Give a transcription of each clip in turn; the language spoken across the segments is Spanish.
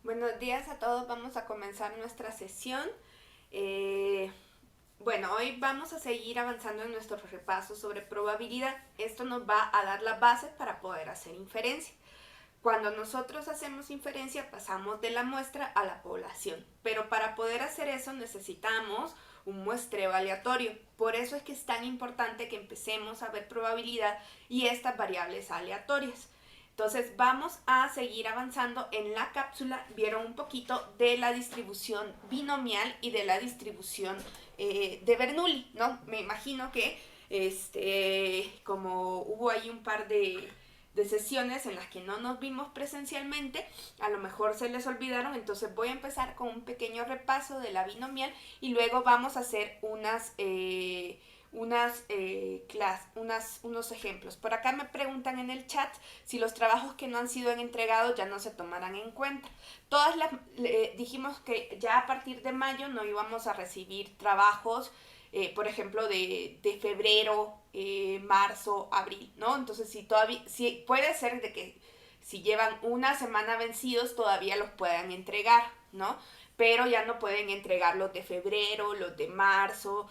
Buenos días a todos, vamos a comenzar nuestra sesión. Bueno, hoy vamos a seguir avanzando en nuestro repaso sobre probabilidad. Esto nos va a dar las bases para poder hacer inferencia. Cuando nosotros hacemos inferencia pasamos de la muestra a la población, pero para poder hacer eso necesitamos un muestreo aleatorio. Por eso es que es tan importante que empecemos a ver probabilidad y estas variables aleatorias. Entonces vamos a seguir avanzando en la cápsula. Vieron un poquito de la distribución binomial y de la distribución de Bernoulli, ¿no? Me imagino que como hubo ahí un par de sesiones en las que no nos vimos presencialmente, a lo mejor se les olvidaron, entonces voy a empezar con un pequeño repaso de la binomial y luego vamos a hacer unos ejemplos. Por acá me preguntan en el chat si los trabajos que no han sido entregados ya no se tomarán en cuenta. Dijimos que ya a partir de mayo no íbamos a recibir trabajos, por ejemplo, de febrero, marzo, abril, ¿no? Entonces, si puede ser de que si llevan una semana vencidos, todavía los puedan entregar, ¿no? Pero ya no pueden entregar los de febrero, los de marzo,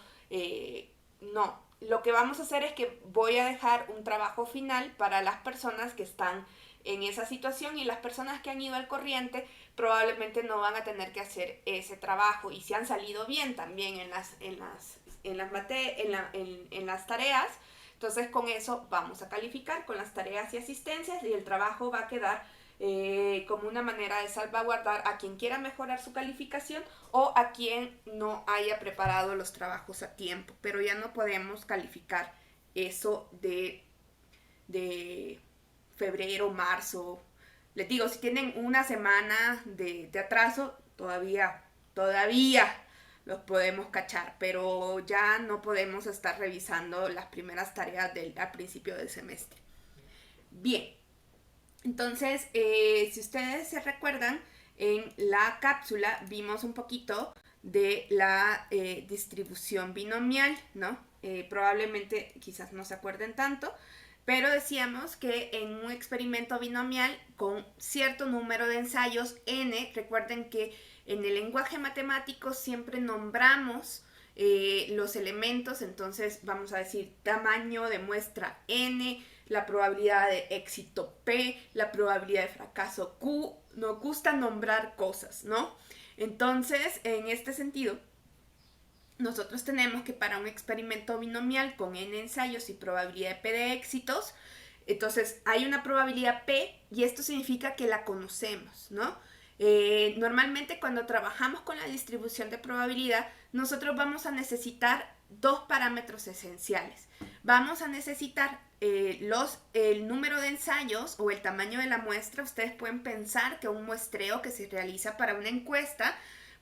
no. Lo que vamos a hacer es que voy a dejar un trabajo final para las personas que están en esa situación y las personas que han ido al corriente probablemente no van a tener que hacer ese trabajo y si han salido bien también en las tareas, entonces con eso vamos a calificar con las tareas y asistencias y el trabajo va a quedar como una manera de salvaguardar a quien quiera mejorar su calificación o a quien no haya preparado los trabajos a tiempo, pero ya no podemos calificar eso de febrero, marzo. Les digo, si tienen una semana de atraso, todavía los podemos cachar, pero ya no podemos estar revisando las primeras tareas al principio del semestre. Bien, entonces, si ustedes se recuerdan, en la cápsula vimos un poquito de la distribución binomial, ¿no? Probablemente quizás no se acuerden tanto, pero decíamos que en un experimento binomial con cierto número de ensayos n, recuerden que en el lenguaje matemático siempre nombramos los elementos, entonces vamos a decir tamaño de muestra n, la probabilidad de éxito P, la probabilidad de fracaso Q. Nos gusta nombrar cosas, ¿no? Entonces, en este sentido, nosotros tenemos que para un experimento binomial con n ensayos y probabilidad de P de éxitos, entonces hay una probabilidad P y esto significa que la conocemos, ¿no? Normalmente cuando trabajamos con la distribución de probabilidad, nosotros vamos a necesitar dos parámetros esenciales. Vamos a necesitar el número de ensayos o el tamaño de la muestra. Ustedes pueden pensar que un muestreo que se realiza para una encuesta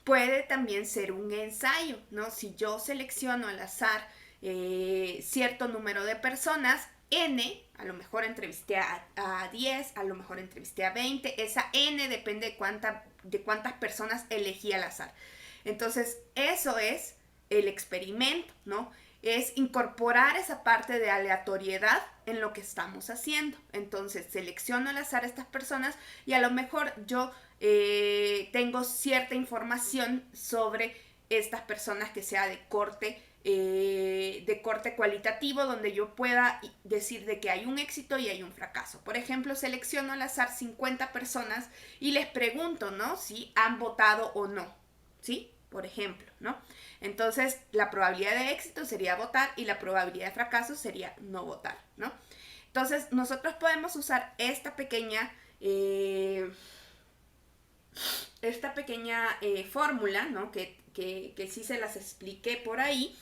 puede también ser un ensayo, ¿no? Si yo selecciono al azar cierto número de personas, N, a lo mejor entrevisté a 10, a lo mejor entrevisté a 20, esa N depende de cuántas personas elegí al azar. Entonces, eso es el experimento, ¿no? Es incorporar esa parte de aleatoriedad en lo que estamos haciendo. Entonces, selecciono al azar a estas personas y a lo mejor yo tengo cierta información sobre estas personas que sea de corte cualitativo, donde yo pueda decir de que hay un éxito y hay un fracaso. Por ejemplo, selecciono al azar 50 personas y les pregunto, ¿no? Si han votado o no, ¿sí? Por ejemplo, ¿no? Entonces, la probabilidad de éxito sería votar y la probabilidad de fracaso sería no votar, ¿no? Entonces, nosotros podemos usar esta pequeña fórmula, ¿no? Que sí se las expliqué por ahí,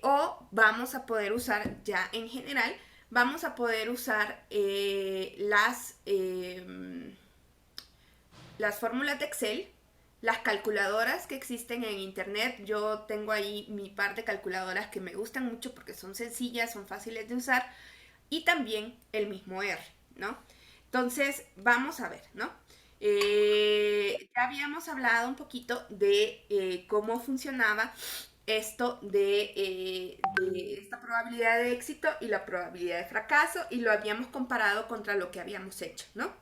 o vamos a poder usar ya en general, vamos a poder usar las fórmulas de Excel, las calculadoras que existen en internet. Yo tengo ahí mi par de calculadoras que me gustan mucho porque son sencillas, son fáciles de usar, y también el mismo R, ¿no? Entonces, vamos a ver, ¿no? Ya habíamos hablado un poquito de cómo funcionaba esto de esta probabilidad de éxito y la probabilidad de fracaso y lo habíamos comparado contra lo que habíamos hecho, ¿no?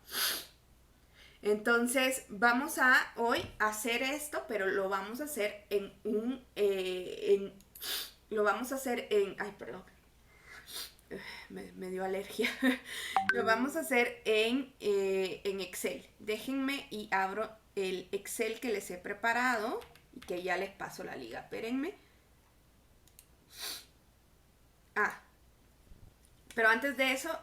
Entonces vamos a hoy hacer esto, pero lo vamos a hacer en lo vamos a hacer en, ay, perdón, me dio alergia. Lo vamos a hacer en Excel. Déjenme y abro el Excel que les he preparado y que ya les paso la liga. Espérenme. Pero antes de eso,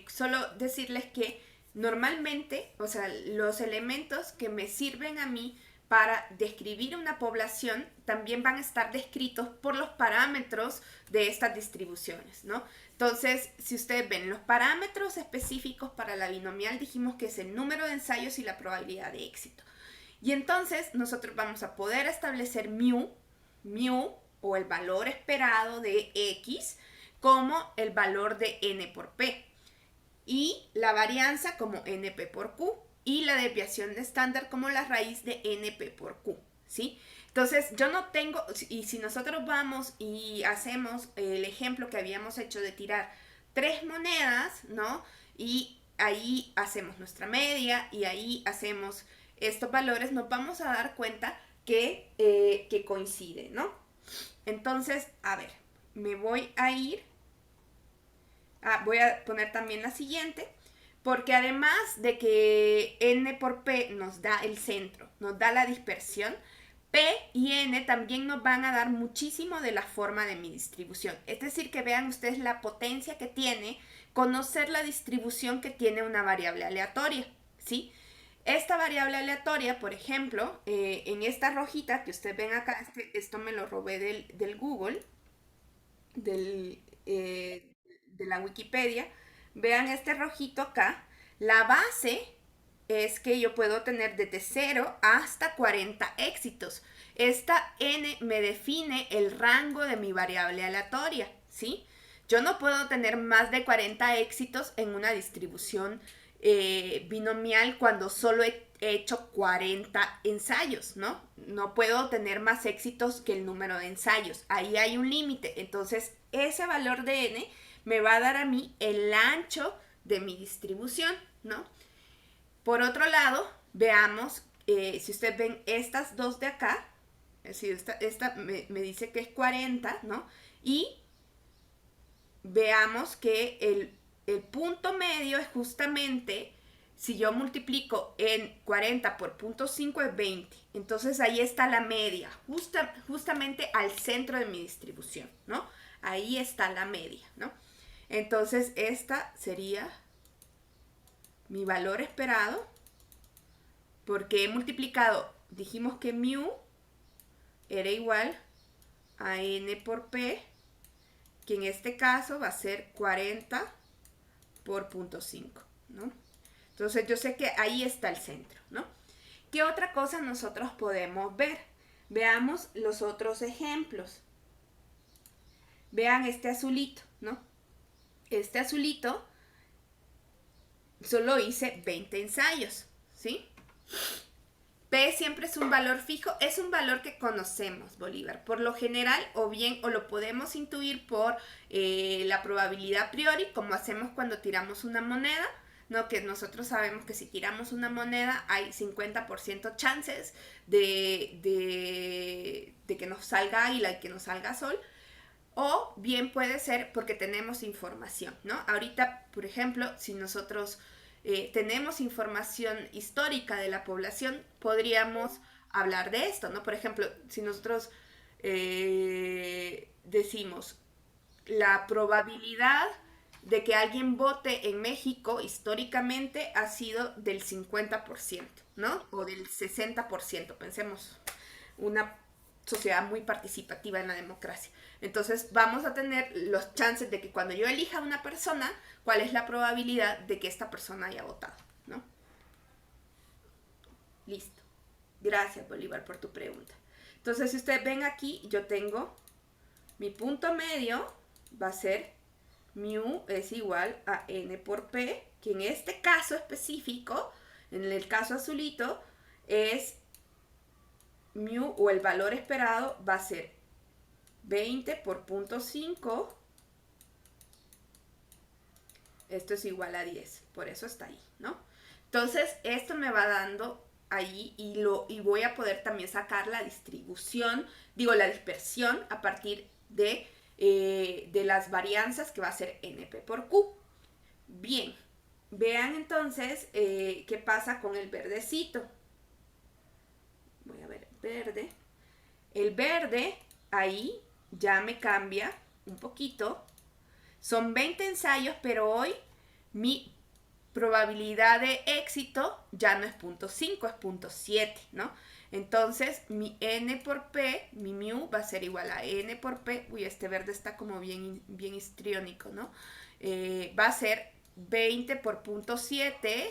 solo decirles que normalmente, o sea, los elementos que me sirven a mí para describir una población también van a estar descritos por los parámetros de estas distribuciones, ¿no? Entonces, si ustedes ven los parámetros específicos para la binomial, dijimos que es el número de ensayos y la probabilidad de éxito. Y entonces nosotros vamos a poder establecer mu o el valor esperado de x como el valor de n por p y la varianza como np por q y la desviación de estándar como la raíz de np por q, ¿sí? Entonces yo no tengo, y si nosotros vamos y hacemos el ejemplo que habíamos hecho de tirar 3 monedas, ¿no? Y ahí hacemos nuestra media y ahí hacemos estos valores, nos vamos a dar cuenta que coincide, ¿no? Entonces, a ver, me voy a ir, voy a poner también la siguiente, porque además de que n por p nos da el centro, nos da la dispersión, p y n también nos van a dar muchísimo de la forma de mi distribución. Es decir, que vean ustedes la potencia que tiene conocer la distribución que tiene una variable aleatoria, ¿sí? Esta variable aleatoria, por ejemplo, en esta rojita que ustedes ven acá, esto me lo robé del Google, de la Wikipedia. Vean este rojito acá. La base es que yo puedo tener desde 0 hasta 40 éxitos. Esta n me define el rango de mi variable aleatoria, ¿sí? Yo no puedo tener más de 40 éxitos en una distribución binomial cuando solo he hecho 40 ensayos, ¿no? No puedo tener más éxitos que el número de ensayos. Ahí hay un límite. Entonces, ese valor de n me va a dar a mí el ancho de mi distribución, ¿no? Por otro lado, veamos, si ustedes ven estas dos de acá, es decir, esta me dice que es 40, ¿no? Y veamos que el punto medio es justamente, si yo multiplico en 40 por 0.5 es 20. Entonces ahí está la media, justamente al centro de mi distribución, ¿no? Ahí está la media, ¿no? Entonces esta sería mi valor esperado, porque he multiplicado, dijimos que mu era igual a n por p, que en este caso va a ser 40 por 0.5, ¿no? Entonces yo sé que ahí está el centro, ¿no? ¿Qué otra cosa nosotros podemos ver? Veamos los otros ejemplos. Vean este azulito, ¿no? Este azulito solo hice 20 ensayos, ¿sí? P siempre es un valor fijo, es un valor que conocemos, Bolívar. Por lo general, o bien, o lo podemos intuir por la probabilidad a priori, como hacemos cuando tiramos una moneda, ¿no? Que nosotros sabemos que si tiramos una moneda hay 50% chances de que nos salga águila y que nos salga sol. O bien puede ser porque tenemos información, ¿no? Ahorita, por ejemplo, si nosotros tenemos información histórica de la población, podríamos hablar de esto, ¿no? Por ejemplo, si nosotros decimos la probabilidad de que alguien vote en México históricamente ha sido del 50%, ¿no? O del 60%, pensemos, una sociedad muy participativa en la democracia. Entonces vamos a tener los chances de que cuando yo elija a una persona, cuál es la probabilidad de que esta persona haya votado, ¿no? Listo. Gracias, Bolívar, por tu pregunta. Entonces, si ustedes ven aquí, yo tengo mi punto medio, va a ser mu es igual a n por p, que en este caso específico, en el caso azulito, es mu o el valor esperado va a ser 20 por 0.5. Esto es igual a 10, por eso está ahí, ¿no? Entonces, esto me va dando ahí y voy a poder también sacar la distribución, la dispersión a partir de las varianzas que va a ser NP por Q. Bien, vean entonces qué pasa con el verdecito. Voy a ver verde. El verde ahí ya me cambia un poquito. Son 20 ensayos, pero hoy mi probabilidad de éxito ya no es 0.5, es 0.7, ¿no? Entonces, mi N por P, mi mu, va a ser igual a N por P. Uy, este verde está como bien histriónico, ¿no? Va a ser 20 por 0.7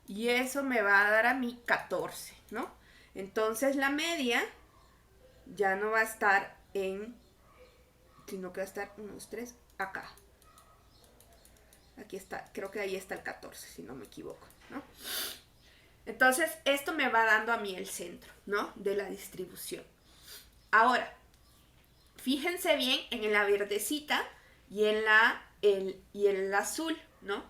y eso me va a dar a mí 14, ¿no? Entonces, la media ya no va a estar sino que va a estar 1, 2, 3, acá. Aquí está, creo que ahí está el 14, si no me equivoco, ¿no? Entonces, esto me va dando a mí el centro, ¿no? De la distribución. Ahora, fíjense bien en la verdecita y en el azul, ¿no?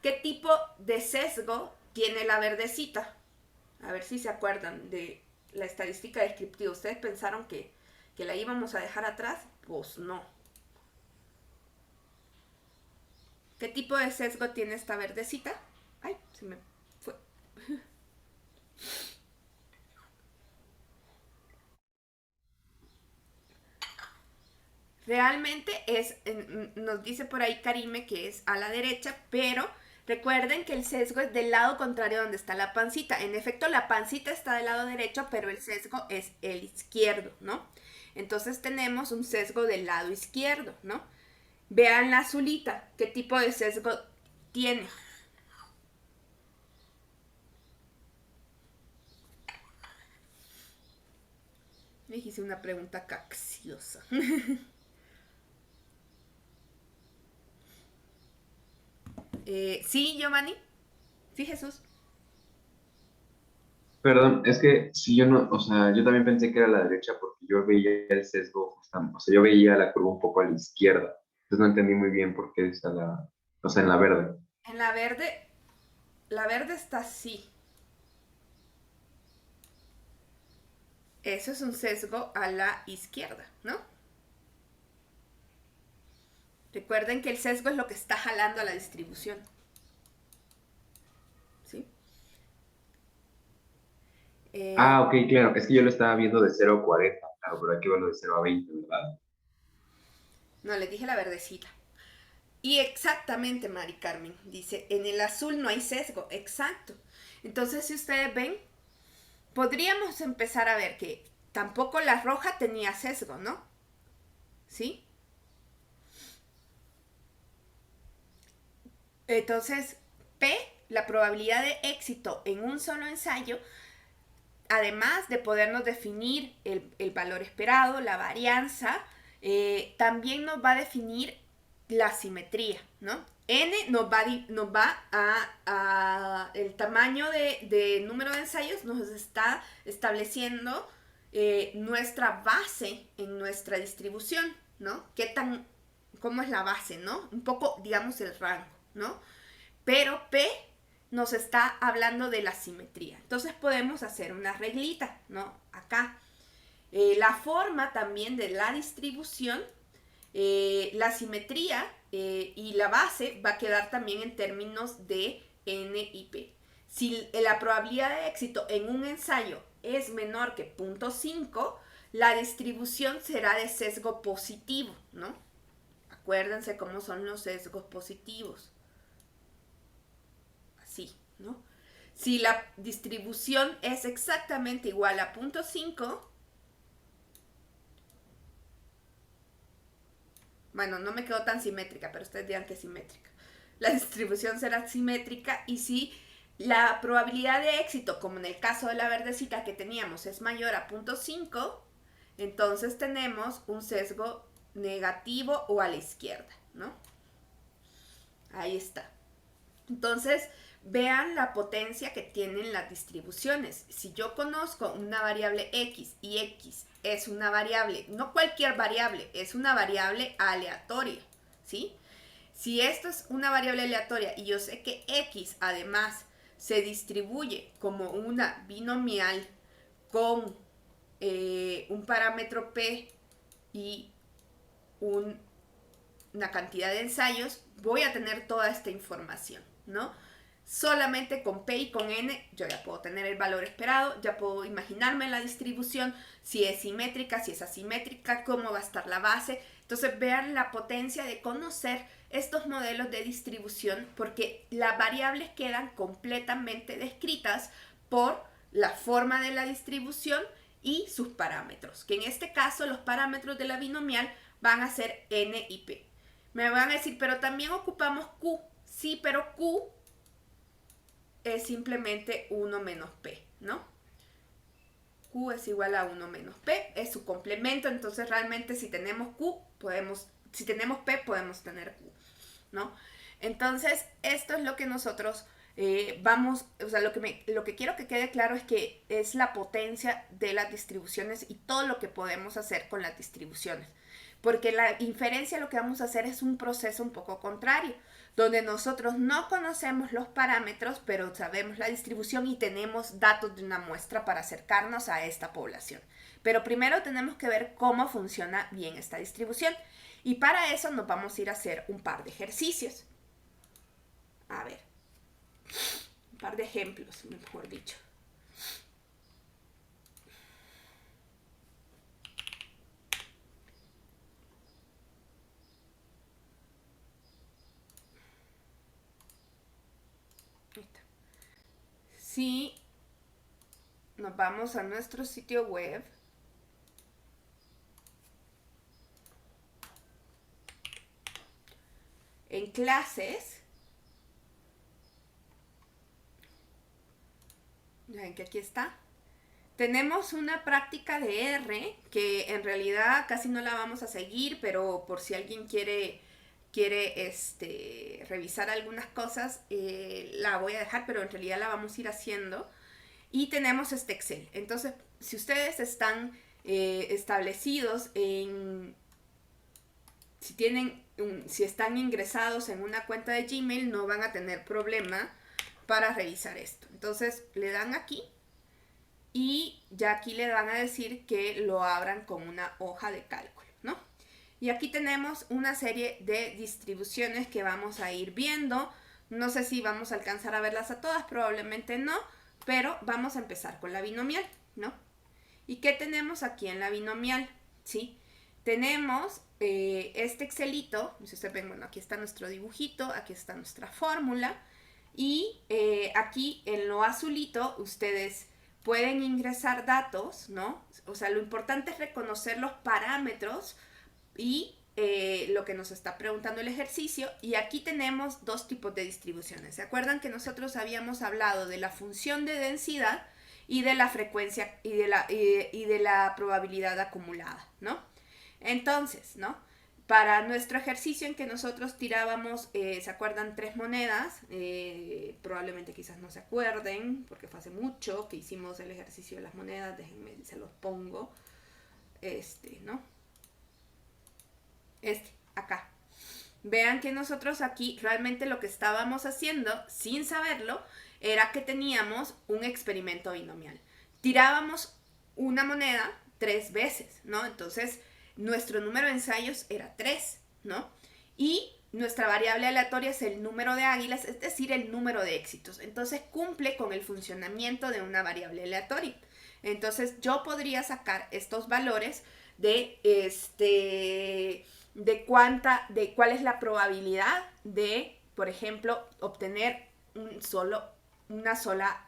¿Qué tipo de sesgo tiene la verdecita? A ver si se acuerdan de la estadística descriptiva. ¿Ustedes pensaron que la íbamos a dejar atrás? Pues no. ¿Qué tipo de sesgo tiene esta verdecita? Ay, se me fue. Realmente nos dice por ahí Karime que es a la derecha, pero recuerden que el sesgo es del lado contrario donde está la pancita. En efecto, la pancita está del lado derecho, pero el sesgo es el izquierdo, ¿no? Entonces tenemos un sesgo del lado izquierdo, ¿no? Vean la azulita, ¿qué tipo de sesgo tiene? Me hice una pregunta capciosa. Sí, Giovanni. Sí, Jesús. Perdón, es que si yo no, o sea, yo también pensé que era la derecha porque yo veía el sesgo, o sea, yo veía la curva un poco a la izquierda. Entonces no entendí muy bien por qué está o sea, en la verde. En la verde está así. Eso es un sesgo a la izquierda, ¿no? Recuerden que el sesgo es lo que está jalando a la distribución. ¿Sí? Ah, ok, claro, es que yo lo estaba viendo de 0 a 40, claro, pero hay que verlo de 0 a 20, ¿verdad? No, les dije la verdecita. Y exactamente, Mari Carmen, dice, en el azul no hay sesgo, exacto. Entonces, si ustedes ven, podríamos empezar a ver que tampoco la roja tenía sesgo, ¿no? ¿Sí? Entonces, P, la probabilidad de éxito en un solo ensayo, además de podernos definir el valor esperado, la varianza, también nos va a definir la simetría, ¿no? N nos va a el tamaño de número de ensayos nos está estableciendo nuestra base en nuestra distribución, ¿no? ¿Cómo es la base, ¿no? Un poco, digamos, el rango, ¿no? Pero P nos está hablando de la simetría. Entonces podemos hacer una reglita, ¿no? Acá. La forma también de la distribución, la simetría y la base va a quedar también en términos de N y P. Si la probabilidad de éxito en un ensayo es menor que 0.5, la distribución será de sesgo positivo, ¿no? Acuérdense cómo son los sesgos positivos. Así, ¿no? Si la distribución es exactamente igual a 0.5, bueno, no me quedó tan simétrica, pero ustedes dirán que es simétrica. La distribución será simétrica y si la probabilidad de éxito, como en el caso de la verdecita que teníamos, es mayor a 0.5, entonces tenemos un sesgo negativo o a la izquierda, ¿no? Ahí está. Entonces, vean la potencia que tienen las distribuciones. Si yo conozco una variable x y x es una variable, no cualquier variable, es una variable aleatoria, ¿sí? Si esto es una variable aleatoria y yo sé que X además se distribuye como una binomial con un parámetro P y una cantidad de ensayos, voy a tener toda esta información, ¿no? Solamente con P y con N yo ya puedo tener el valor esperado, ya puedo imaginarme la distribución, si es simétrica, si es asimétrica, cómo va a estar la base. Entonces vean la potencia de conocer estos modelos de distribución, porque las variables quedan completamente descritas por la forma de la distribución y sus parámetros, que en este caso los parámetros de la binomial van a ser N y P. Me van a decir, pero también ocupamos Q. Sí, pero Q es simplemente 1 menos P, ¿no? Q es igual a 1 menos P, es su complemento, entonces realmente si tenemos si tenemos P, podemos tener Q, ¿no? Entonces, esto es lo que nosotros lo que quiero que quede claro es que es la potencia de las distribuciones y todo lo que podemos hacer con las distribuciones. Porque la inferencia lo que vamos a hacer es un proceso un poco contrario, donde nosotros no conocemos los parámetros, pero sabemos la distribución y tenemos datos de una muestra para acercarnos a esta población. Pero primero tenemos que ver cómo funciona bien esta distribución. Y para eso nos vamos a ir a hacer un par de ejercicios. A ver, un par de ejemplos, mejor dicho. Si nos vamos a nuestro sitio web, en clases, ya ven que aquí está, tenemos una práctica de R que en realidad casi no la vamos a seguir, pero por si alguien quiere revisar algunas cosas, la voy a dejar, pero en realidad la vamos a ir haciendo. Y tenemos este Excel. Entonces, si ustedes están establecidos en... Si están ingresados en una cuenta de Gmail, no van a tener problema para revisar esto. Entonces, le dan aquí y ya aquí le van a decir que lo abran con una hoja de cálculo, ¿no? Y aquí tenemos una serie de distribuciones que vamos a ir viendo. No sé si vamos a alcanzar a verlas a todas, probablemente no, pero vamos a empezar con la binomial, ¿no? ¿Y qué tenemos aquí en la binomial? ¿Sí? Tenemos este Excelito, si ustedes ven, bueno, aquí está nuestro dibujito, aquí está nuestra fórmula, y aquí en lo azulito ustedes pueden ingresar datos, ¿no? O sea, lo importante es reconocer los parámetros y lo que nos está preguntando el ejercicio. Y aquí tenemos dos tipos de distribuciones. ¿Se acuerdan que nosotros habíamos hablado de la función de densidad y de la frecuencia y de la probabilidad acumulada, ¿no? Entonces, ¿no? Para nuestro ejercicio en que nosotros tirábamos, ¿se acuerdan? 3 monedas. Probablemente quizás no se acuerden, porque fue hace mucho que hicimos el ejercicio de las monedas. Déjenme, se los pongo. ¿No? Acá. Vean que nosotros aquí realmente lo que estábamos haciendo, sin saberlo, era que teníamos un experimento binomial. Tirábamos una moneda 3 veces, ¿no? Entonces, nuestro número de ensayos era 3, ¿no? Y nuestra variable aleatoria es el número de águilas, es decir, el número de éxitos. Entonces, cumple con el funcionamiento de una variable aleatoria. Entonces, yo podría sacar estos valores de cuál es la probabilidad de, por ejemplo, obtener una sola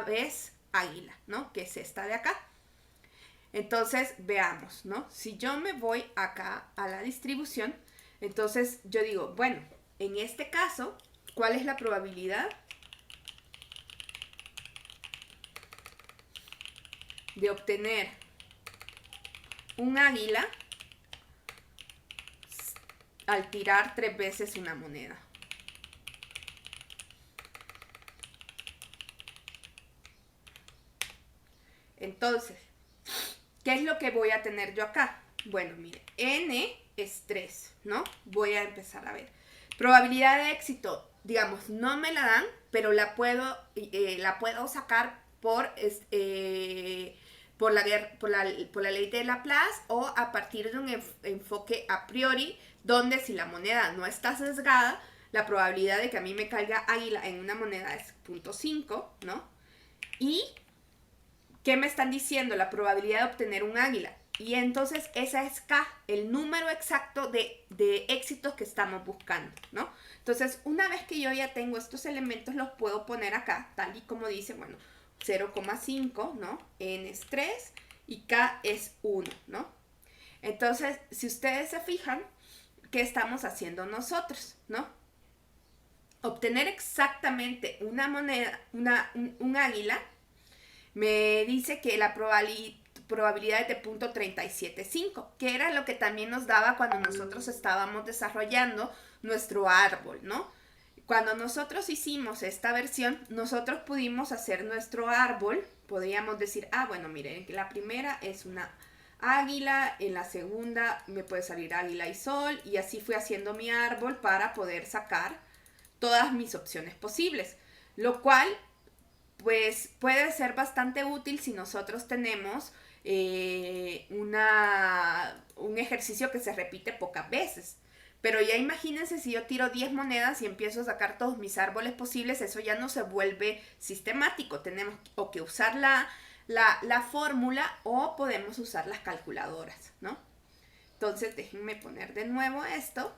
vez águila, ¿no? Que es esta de acá. Entonces, veamos, ¿no? Si yo me voy acá a la distribución, entonces yo digo, bueno, en este caso, ¿cuál es la probabilidad de obtener un águila al tirar 3 veces una moneda? Entonces, ¿qué es lo que voy a tener yo acá? Bueno, mire, N es 3, ¿no? Voy a empezar a ver. Probabilidad de éxito, digamos, no me la dan, pero la puedo sacar por la ley de Laplace o a partir de un enfoque a priori, donde si la moneda no está sesgada, la probabilidad de que a mí me caiga águila en una moneda es 0.5, ¿no? Y, ¿qué me están diciendo? La probabilidad de obtener un águila. Y entonces esa es K, el número exacto de éxitos que estamos buscando, ¿no? Entonces, una vez que yo ya tengo estos elementos, los puedo poner acá, tal y como dice, bueno, 0,5, ¿no? N es 3 y K es 1, ¿no? Entonces, si ustedes se fijan, ¿qué estamos haciendo nosotros, no? Obtener exactamente una moneda, un águila, me dice que la probabilidad es de 0.375, que era lo que también nos daba cuando nosotros estábamos desarrollando nuestro árbol, ¿no? Cuando nosotros hicimos esta versión, nosotros pudimos hacer nuestro árbol, podríamos decir, bueno, miren, la primera es una águila, en la segunda me puede salir águila y sol, y así fui haciendo mi árbol para poder sacar todas mis opciones posibles, lo cual pues puede ser bastante útil si nosotros tenemos un ejercicio que se repite pocas veces. Pero ya imagínense si yo tiro 10 monedas y empiezo a sacar todos mis árboles posibles, eso ya no se vuelve sistemático. Tenemos o que usar la fórmula o podemos usar las calculadoras, ¿no? Entonces déjenme poner de nuevo esto.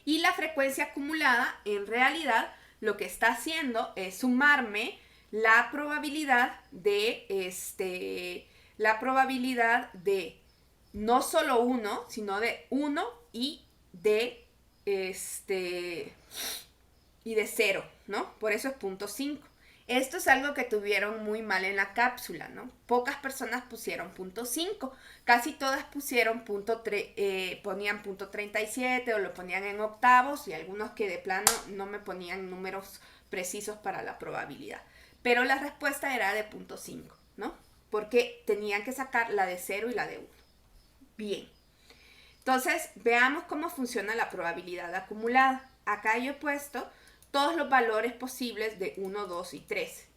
Y la frecuencia acumulada, en realidad, lo que está haciendo es sumarme la probabilidad de no solo 1, sino de 1 y de 0, ¿no? Por eso es 0.5. Esto es algo que tuvieron muy mal en la cápsula, ¿no? Pocas personas pusieron 0.5, casi todas pusieron ponían 0.37 o lo ponían en octavos y algunos que de plano no me ponían números precisos para la probabilidad. Pero la respuesta era de 0.5, ¿no? Porque tenían que sacar la de 0 y la de 1. Bien. Entonces, veamos cómo funciona la probabilidad acumulada. Acá yo he puesto todos los valores posibles de 1, 2 y 3.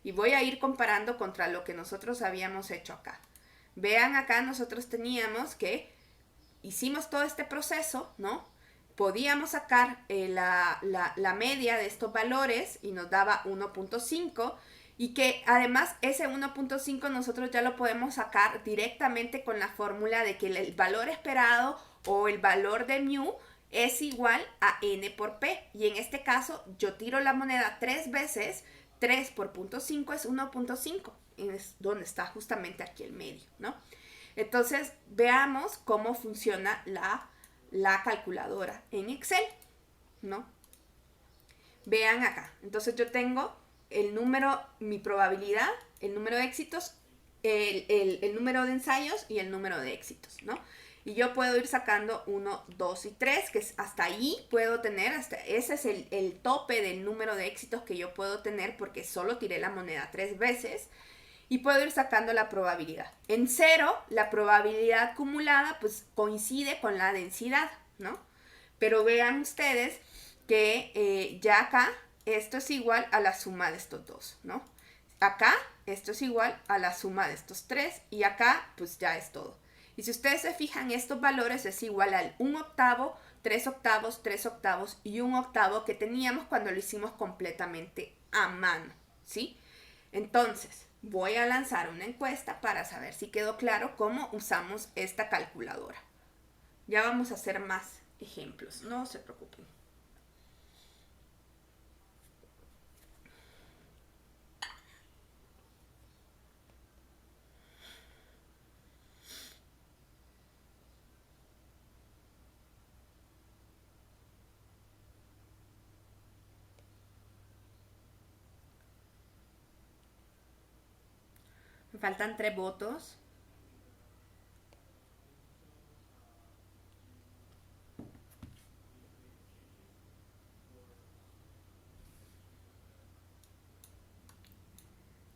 Y voy a ir comparando contra lo que nosotros habíamos hecho acá. Vean acá, nosotros teníamos que, hicimos todo este proceso, ¿no? Podíamos sacar la media de estos valores y nos daba 1.5 y que además ese 1.5 nosotros ya lo podemos sacar directamente con la fórmula de que el valor esperado o el valor de mu es igual a n por p. Y en este caso yo tiro la moneda 3 veces, 3 por 0.5 es 1.5, es donde está justamente aquí el medio, ¿no? Entonces veamos cómo funciona la calculadora en Excel, ¿no? Vean acá, entonces yo tengo el número, mi probabilidad, el número de éxitos, el número de ensayos y el número de éxitos, ¿no? Y yo puedo ir sacando 1, 2 y 3, que es hasta ahí puedo tener, ese es el tope del número de éxitos que yo puedo tener porque solo tiré la moneda 3 veces. Y puedo ir sacando la probabilidad. En 0, la probabilidad acumulada pues coincide con la densidad, ¿no? Pero vean ustedes que ya acá esto es igual a la suma de estos dos, ¿no? Acá esto es igual a la suma de estos 3 y acá pues ya es todo. Y si ustedes se fijan, estos valores es igual al 1 octavo, 3 octavos, 3 octavos y 1 octavo que teníamos cuando lo hicimos completamente a mano, ¿sí? Entonces, voy a lanzar una encuesta para saber si quedó claro cómo usamos esta calculadora. Ya vamos a hacer más ejemplos, no se preocupen. Me faltan 3 votos.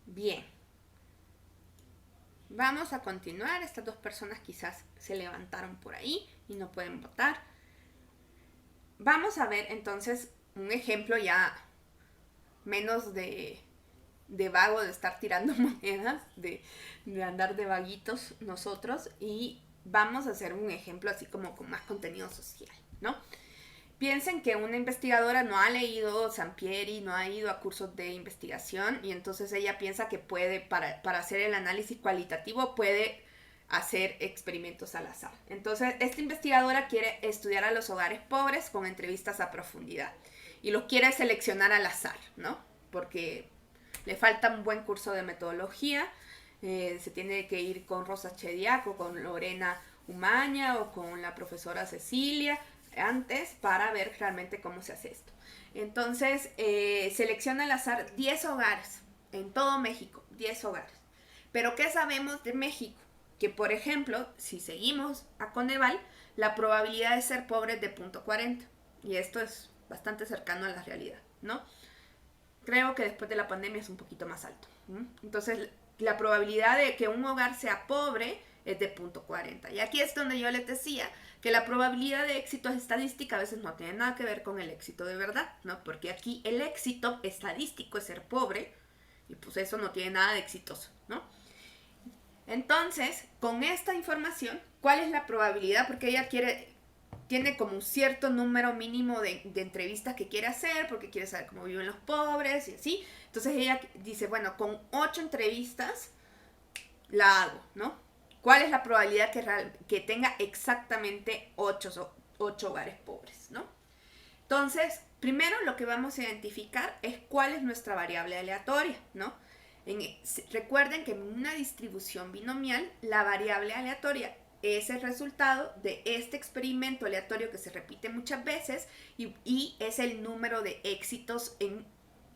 Bien. Vamos a continuar. Estas dos personas quizás se levantaron por ahí y no pueden votar. Vamos a ver entonces un ejemplo ya menos de vago, de estar tirando monedas, de andar de vaguitos nosotros, y vamos a hacer un ejemplo así como con más contenido social, ¿no? Piensen que una investigadora no ha leído Sampieri, no ha ido a cursos de investigación, y entonces ella piensa que puede, para hacer el análisis cualitativo, puede hacer experimentos al azar. Entonces, esta investigadora quiere estudiar a los hogares pobres con entrevistas a profundidad y los quiere seleccionar al azar, ¿no? Porque le falta un buen curso de metodología, se tiene que ir con Rosa Chediak o con Lorena Umaña o con la profesora Cecilia antes para ver realmente cómo se hace esto. Entonces, selecciona al azar 10 hogares en todo México, 10 hogares. Pero ¿qué sabemos de México? Que, por ejemplo, si seguimos a Coneval, la probabilidad de ser pobre es de 0.40. Y esto es bastante cercano a la realidad, ¿no? Creo que después de la pandemia es un poquito más alto. Entonces, la probabilidad de que un hogar sea pobre es de 0.40. Y aquí es donde yo les decía que la probabilidad de éxito estadística a veces no tiene nada que ver con el éxito de verdad, ¿no? Porque aquí el éxito estadístico es ser pobre y pues eso no tiene nada de exitoso, ¿no? Entonces, con esta información, ¿cuál es la probabilidad? Porque ella tiene como un cierto número mínimo de entrevistas que quiere hacer, porque quiere saber cómo viven los pobres y así. Entonces ella dice, bueno, con 8 entrevistas la hago, ¿no? ¿Cuál es la probabilidad que tenga exactamente 8 hogares pobres, ¿no? Entonces, primero lo que vamos a identificar es cuál es nuestra variable aleatoria, ¿no? Recuerden que en una distribución binomial, la variable aleatoria es el resultado de este experimento aleatorio que se repite muchas veces y es el número de éxitos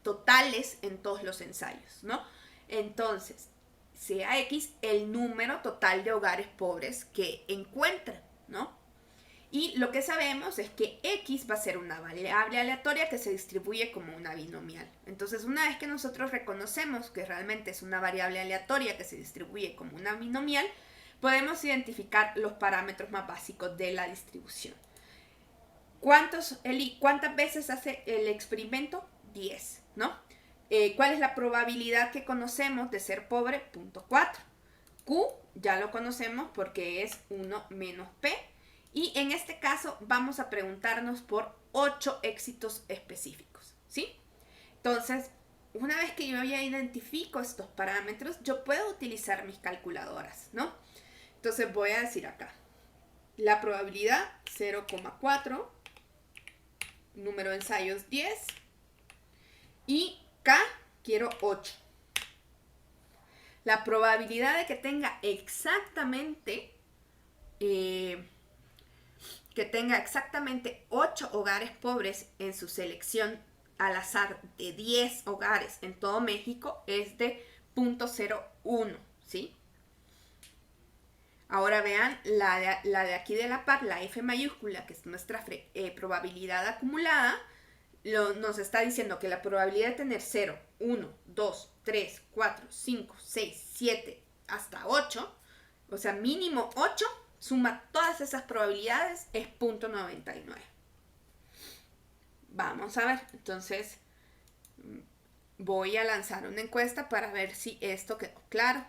totales en todos los ensayos, ¿no? Entonces, sea X el número total de hogares pobres que encuentra, ¿no? Y lo que sabemos es que X va a ser una variable aleatoria que se distribuye como una binomial. Entonces, una vez que nosotros reconocemos que realmente es una variable aleatoria que se distribuye como una binomial, podemos identificar los parámetros más básicos de la distribución. ¿Cuántas veces hace el experimento? 10, ¿no? ¿Cuál es la probabilidad que conocemos de ser pobre? 0.4. Q ya lo conocemos porque es 1 menos P. Y en este caso vamos a preguntarnos por 8 éxitos específicos, ¿sí? Entonces, una vez que yo ya identifico estos parámetros, yo puedo utilizar mis calculadoras, ¿no? Entonces voy a decir acá, la probabilidad 0,4, número de ensayos 10 y K quiero 8. La probabilidad de que tenga exactamente 8 hogares pobres en su selección al azar de 10 hogares en todo México es de 0.01, ¿sí? Ahora vean la de aquí de la par, la F mayúscula, que es nuestra probabilidad acumulada, nos está diciendo que la probabilidad de tener 0, 1, 2, 3, 4, 5, 6, 7, hasta 8, o sea, mínimo 8, suma todas esas probabilidades, es 0.99. Vamos a ver, entonces voy a lanzar una encuesta para ver si esto quedó claro.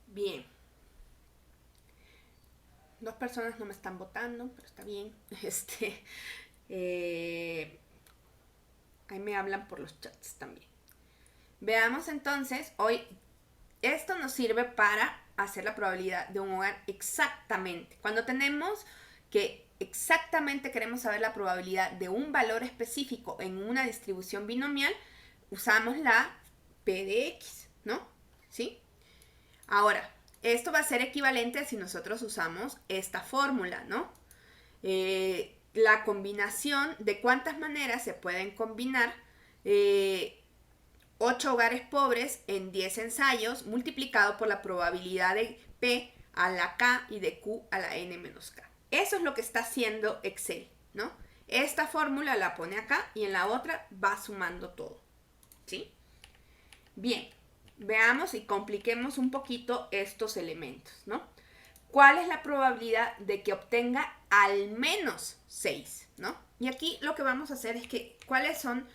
Bien. 2 personas no me están votando, pero está bien. Ahí me hablan por los chats también. Veamos entonces, hoy Esto nos sirve para hacer la probabilidad de un hogar exactamente. Cuando tenemos que exactamente queremos saber la probabilidad de un valor específico en una distribución binomial, usamos la P de X, ¿no? ¿Sí? Ahora, esto va a ser equivalente a si nosotros usamos esta fórmula, ¿no? La combinación de cuántas maneras se pueden combinar 8 hogares pobres en 10 ensayos multiplicado por la probabilidad de P a la K y de Q a la N menos K. Eso es lo que está haciendo Excel, ¿no? Esta fórmula la pone acá y en la otra va sumando todo, ¿sí? Bien, veamos y compliquemos un poquito estos elementos, ¿no? ¿Cuál es la probabilidad de que obtenga al menos 6, ¿no? Y aquí lo que vamos a hacer es que, ¿cuáles son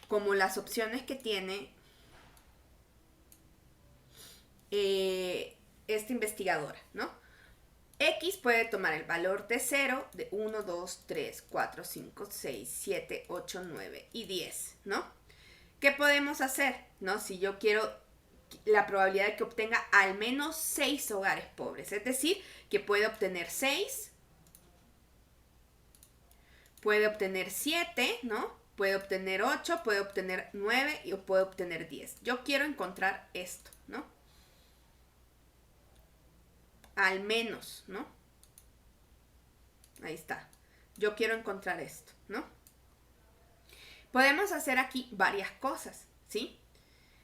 como las opciones que tiene esta investigadora, ¿no? X puede tomar el valor de 0, de 1, 2, 3, 4, 5, 6, 7, 8, 9 y 10, ¿no? ¿Qué podemos hacer, no? Si yo quiero la probabilidad de que obtenga al menos 6 hogares pobres, es decir, que puede obtener 6, puede obtener 7, ¿no? Puede obtener 8, puede obtener 9 y puede obtener 10. Yo quiero encontrar esto, ¿no? Al menos, ¿no? Ahí está. Yo quiero encontrar esto, ¿no? Podemos hacer aquí varias cosas, ¿sí?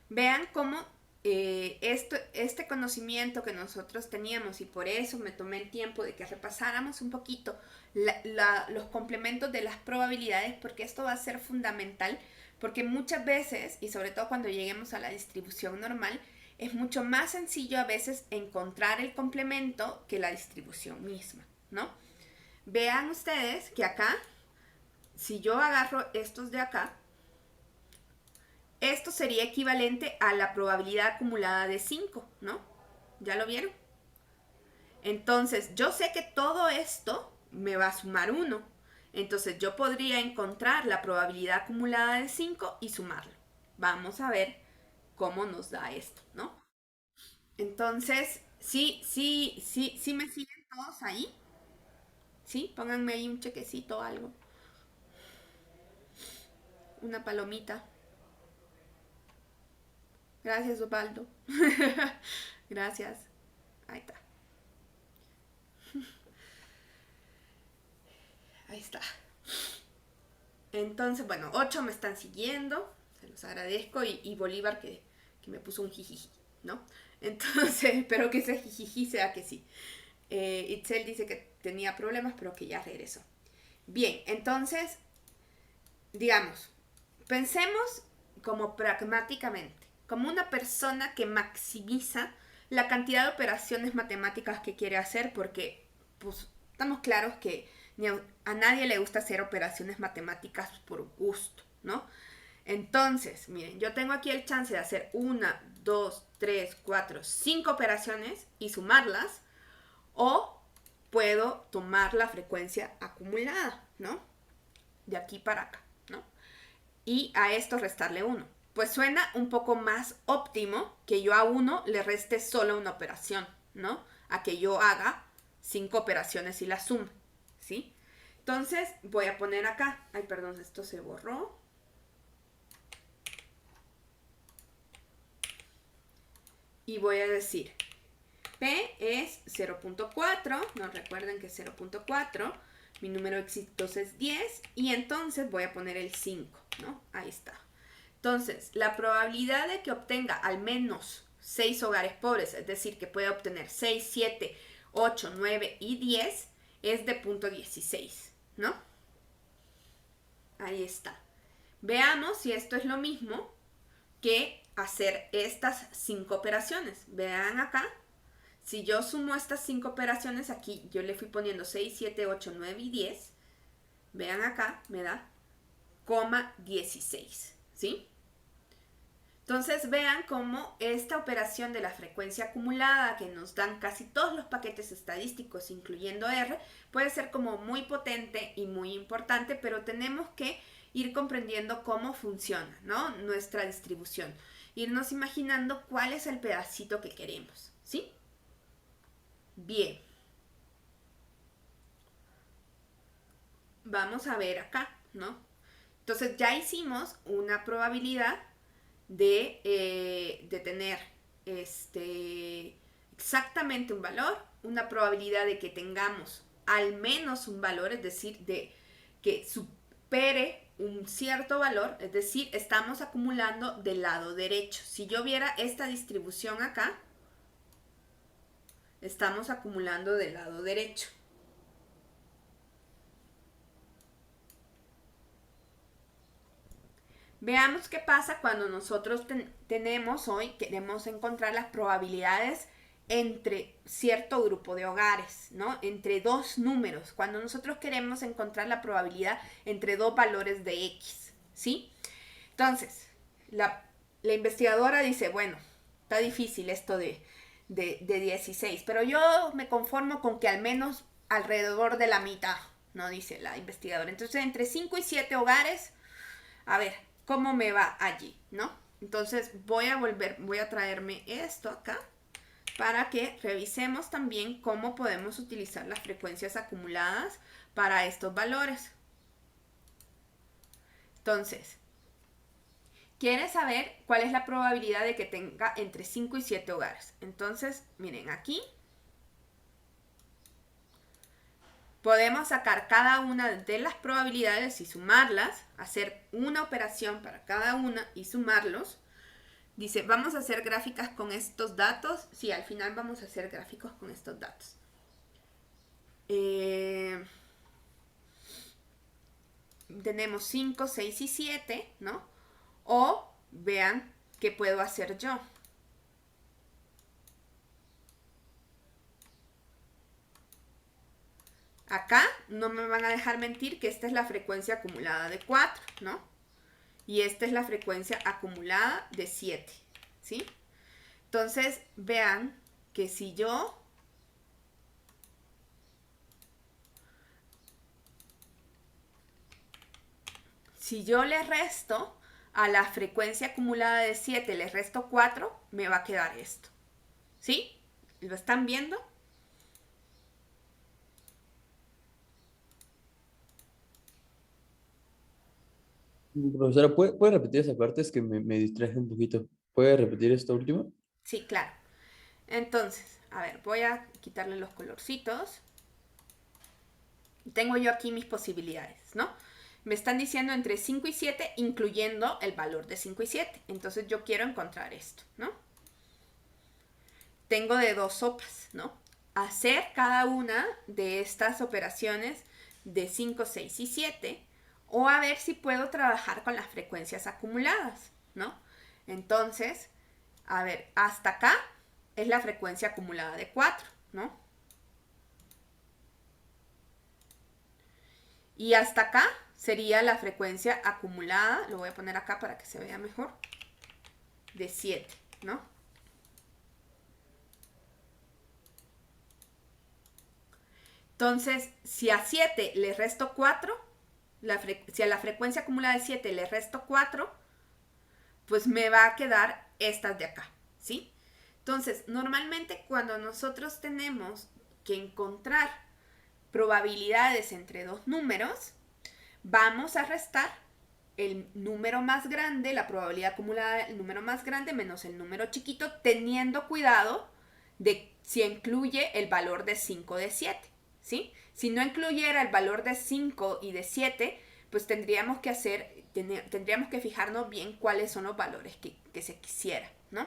Vean cómo este conocimiento que nosotros teníamos, y por eso me tomé el tiempo de que repasáramos un poquito los complementos de las probabilidades, porque esto va a ser fundamental, porque muchas veces, y sobre todo cuando lleguemos a la distribución normal, es mucho más sencillo a veces encontrar el complemento que la distribución misma, ¿no? Vean ustedes que acá, si yo agarro estos de acá, esto sería equivalente a la probabilidad acumulada de 5, ¿no? ¿Ya lo vieron? Entonces, yo sé que todo esto me va a sumar 1. Entonces, yo podría encontrar la probabilidad acumulada de 5 y sumarlo. Vamos a ver cómo nos da esto, ¿no? Entonces, sí me siguen todos ahí. ¿Sí? Pónganme ahí un chequecito o algo. Una palomita. Gracias, Osvaldo. Gracias. Ahí está. Ahí está. Entonces, bueno, 8 me están siguiendo. Se los agradezco. Y Bolívar que me puso un jijiji, ¿no? Entonces, espero que ese jijiji sea que sí. Itzel dice que tenía problemas, pero que ya regresó. Bien, entonces, digamos, pensemos como pragmáticamente, como una persona que maximiza la cantidad de operaciones matemáticas que quiere hacer, porque pues estamos claros que a nadie le gusta hacer operaciones matemáticas por gusto, ¿no? Entonces, miren, yo tengo aquí el chance de hacer 1, 2, 3, 4, 5 operaciones y sumarlas, o puedo tomar la frecuencia acumulada, ¿no? De aquí para acá, ¿no? Y a esto restarle 1. Pues suena un poco más óptimo que yo a 1 le reste solo una operación, ¿no? A que yo haga 5 operaciones y la sume, ¿sí? Entonces voy a poner acá, ay perdón, esto se borró. Y voy a decir, P es 0.4, no recuerden que es 0.4, mi número exitoso es 10, y entonces voy a poner el 5, ¿no? Ahí está. Entonces, la probabilidad de que obtenga al menos 6 hogares pobres, es decir, que pueda obtener 6, 7, 8, 9 y 10, es de 0.16, ¿no? Ahí está. Veamos si esto es lo mismo que hacer estas 5 operaciones. Vean acá. Si yo sumo estas 5 operaciones, aquí yo le fui poniendo 6, 7, 8, 9 y 10. Vean acá, me da 16, ¿sí? Entonces vean cómo esta operación de la frecuencia acumulada que nos dan casi todos los paquetes estadísticos, incluyendo R, puede ser como muy potente y muy importante, pero tenemos que ir comprendiendo cómo funciona, ¿no? Nuestra distribución. irnos imaginando cuál es el pedacito que queremos, ¿sí? Bien. Vamos a ver acá, ¿no? Entonces ya hicimos una probabilidad de tener exactamente un valor, una probabilidad de que tengamos al menos un valor, es decir, de que supere un cierto valor, es decir, estamos acumulando del lado derecho. Si yo viera esta distribución acá, estamos acumulando del lado derecho. Veamos qué pasa cuando nosotros queremos encontrar las probabilidades entre cierto grupo de hogares, ¿no? Entre dos números, cuando nosotros queremos encontrar la probabilidad entre dos valores de X, ¿sí? Entonces, la investigadora dice, bueno, está difícil esto de 16, pero yo me conformo con que al menos alrededor de la mitad, ¿no? Dice la investigadora. Entonces, entre 5 y 7 hogares, a ver, ¿cómo me va allí? ¿No? Entonces voy a traerme esto acá para que revisemos también cómo podemos utilizar las frecuencias acumuladas para estos valores. Entonces, ¿quieres saber cuál es la probabilidad de que tenga entre 5 y 7 hogares? Entonces, miren, aquí podemos sacar cada una de las probabilidades y sumarlas, hacer una operación para cada una y sumarlos. Dice, vamos a hacer gráficas con estos datos. Sí, al final vamos a hacer gráficos con estos datos. Tenemos 5, 6 y 7, ¿no? O vean qué puedo hacer yo. Acá no me van a dejar mentir que esta es la frecuencia acumulada de 4, ¿no? Y esta es la frecuencia acumulada de 7, ¿sí? Entonces, vean que si yo le resto a la frecuencia acumulada de 7, le resto 4, me va a quedar esto, ¿sí? ¿Lo están viendo? Profesora, ¿puede repetir esa parte? Es que me distraje un poquito. ¿Puede repetir esta última? Sí, claro. Entonces, a ver, voy a quitarle los colorcitos. Tengo yo aquí mis posibilidades, ¿no? Me están diciendo entre 5 y 7, incluyendo el valor de 5 y 7. Entonces yo quiero encontrar esto, ¿no? Tengo de dos sopas, ¿no? Hacer cada una de estas operaciones de 5, 6 y 7, o a ver si puedo trabajar con las frecuencias acumuladas, ¿no? Entonces, a ver, hasta acá es la frecuencia acumulada de 4, ¿no? Y hasta acá sería la frecuencia acumulada, lo voy a poner acá para que se vea mejor, de 7, ¿no? Entonces, si a 7 le resto 4, si a la frecuencia acumulada de 7 le resto 4, pues me va a quedar estas de acá, ¿sí? Entonces, normalmente cuando nosotros tenemos que encontrar probabilidades entre dos números, vamos a restar el número más grande, la probabilidad acumulada del número más grande menos el número chiquito, teniendo cuidado de si incluye el valor de 5 de 7, ¿sí? Si no incluyera el valor de 5 y de 7, pues tendríamos que fijarnos bien cuáles son los valores que se quisiera, ¿no?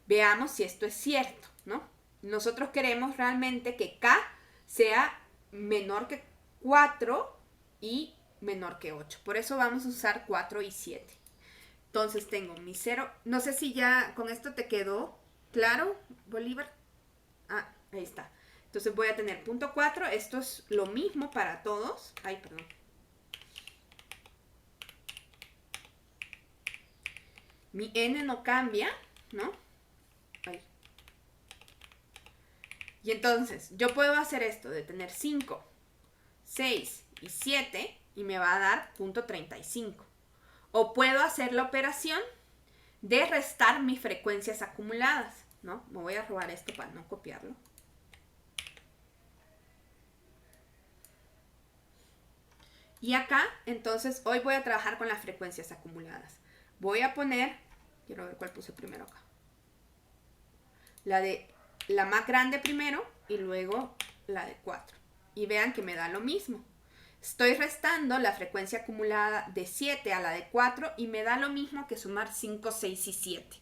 Veamos si esto es cierto, ¿no? Nosotros queremos realmente que K sea menor que 4 y menor que 8. Por eso vamos a usar 4 y 7. Entonces tengo mi 0. No sé si ya con esto te quedó claro, Bolívar. Ah, ahí está. Entonces voy a tener punto 4. Esto es lo mismo para todos. Ay, perdón. Mi n no cambia, ¿no? Ahí. Y entonces yo puedo hacer esto de tener 5, 6 y 7 y me va a dar punto 35. O puedo hacer la operación de restar mis frecuencias acumuladas, ¿no? Me voy a robar esto para no copiarlo. Y acá, entonces, hoy voy a trabajar con las frecuencias acumuladas. Voy a poner, quiero ver cuál puse primero acá. La más grande primero y luego la de 4. Y vean que me da lo mismo. Estoy restando la frecuencia acumulada de 7 a la de 4 y me da lo mismo que sumar 5, 6 y 7.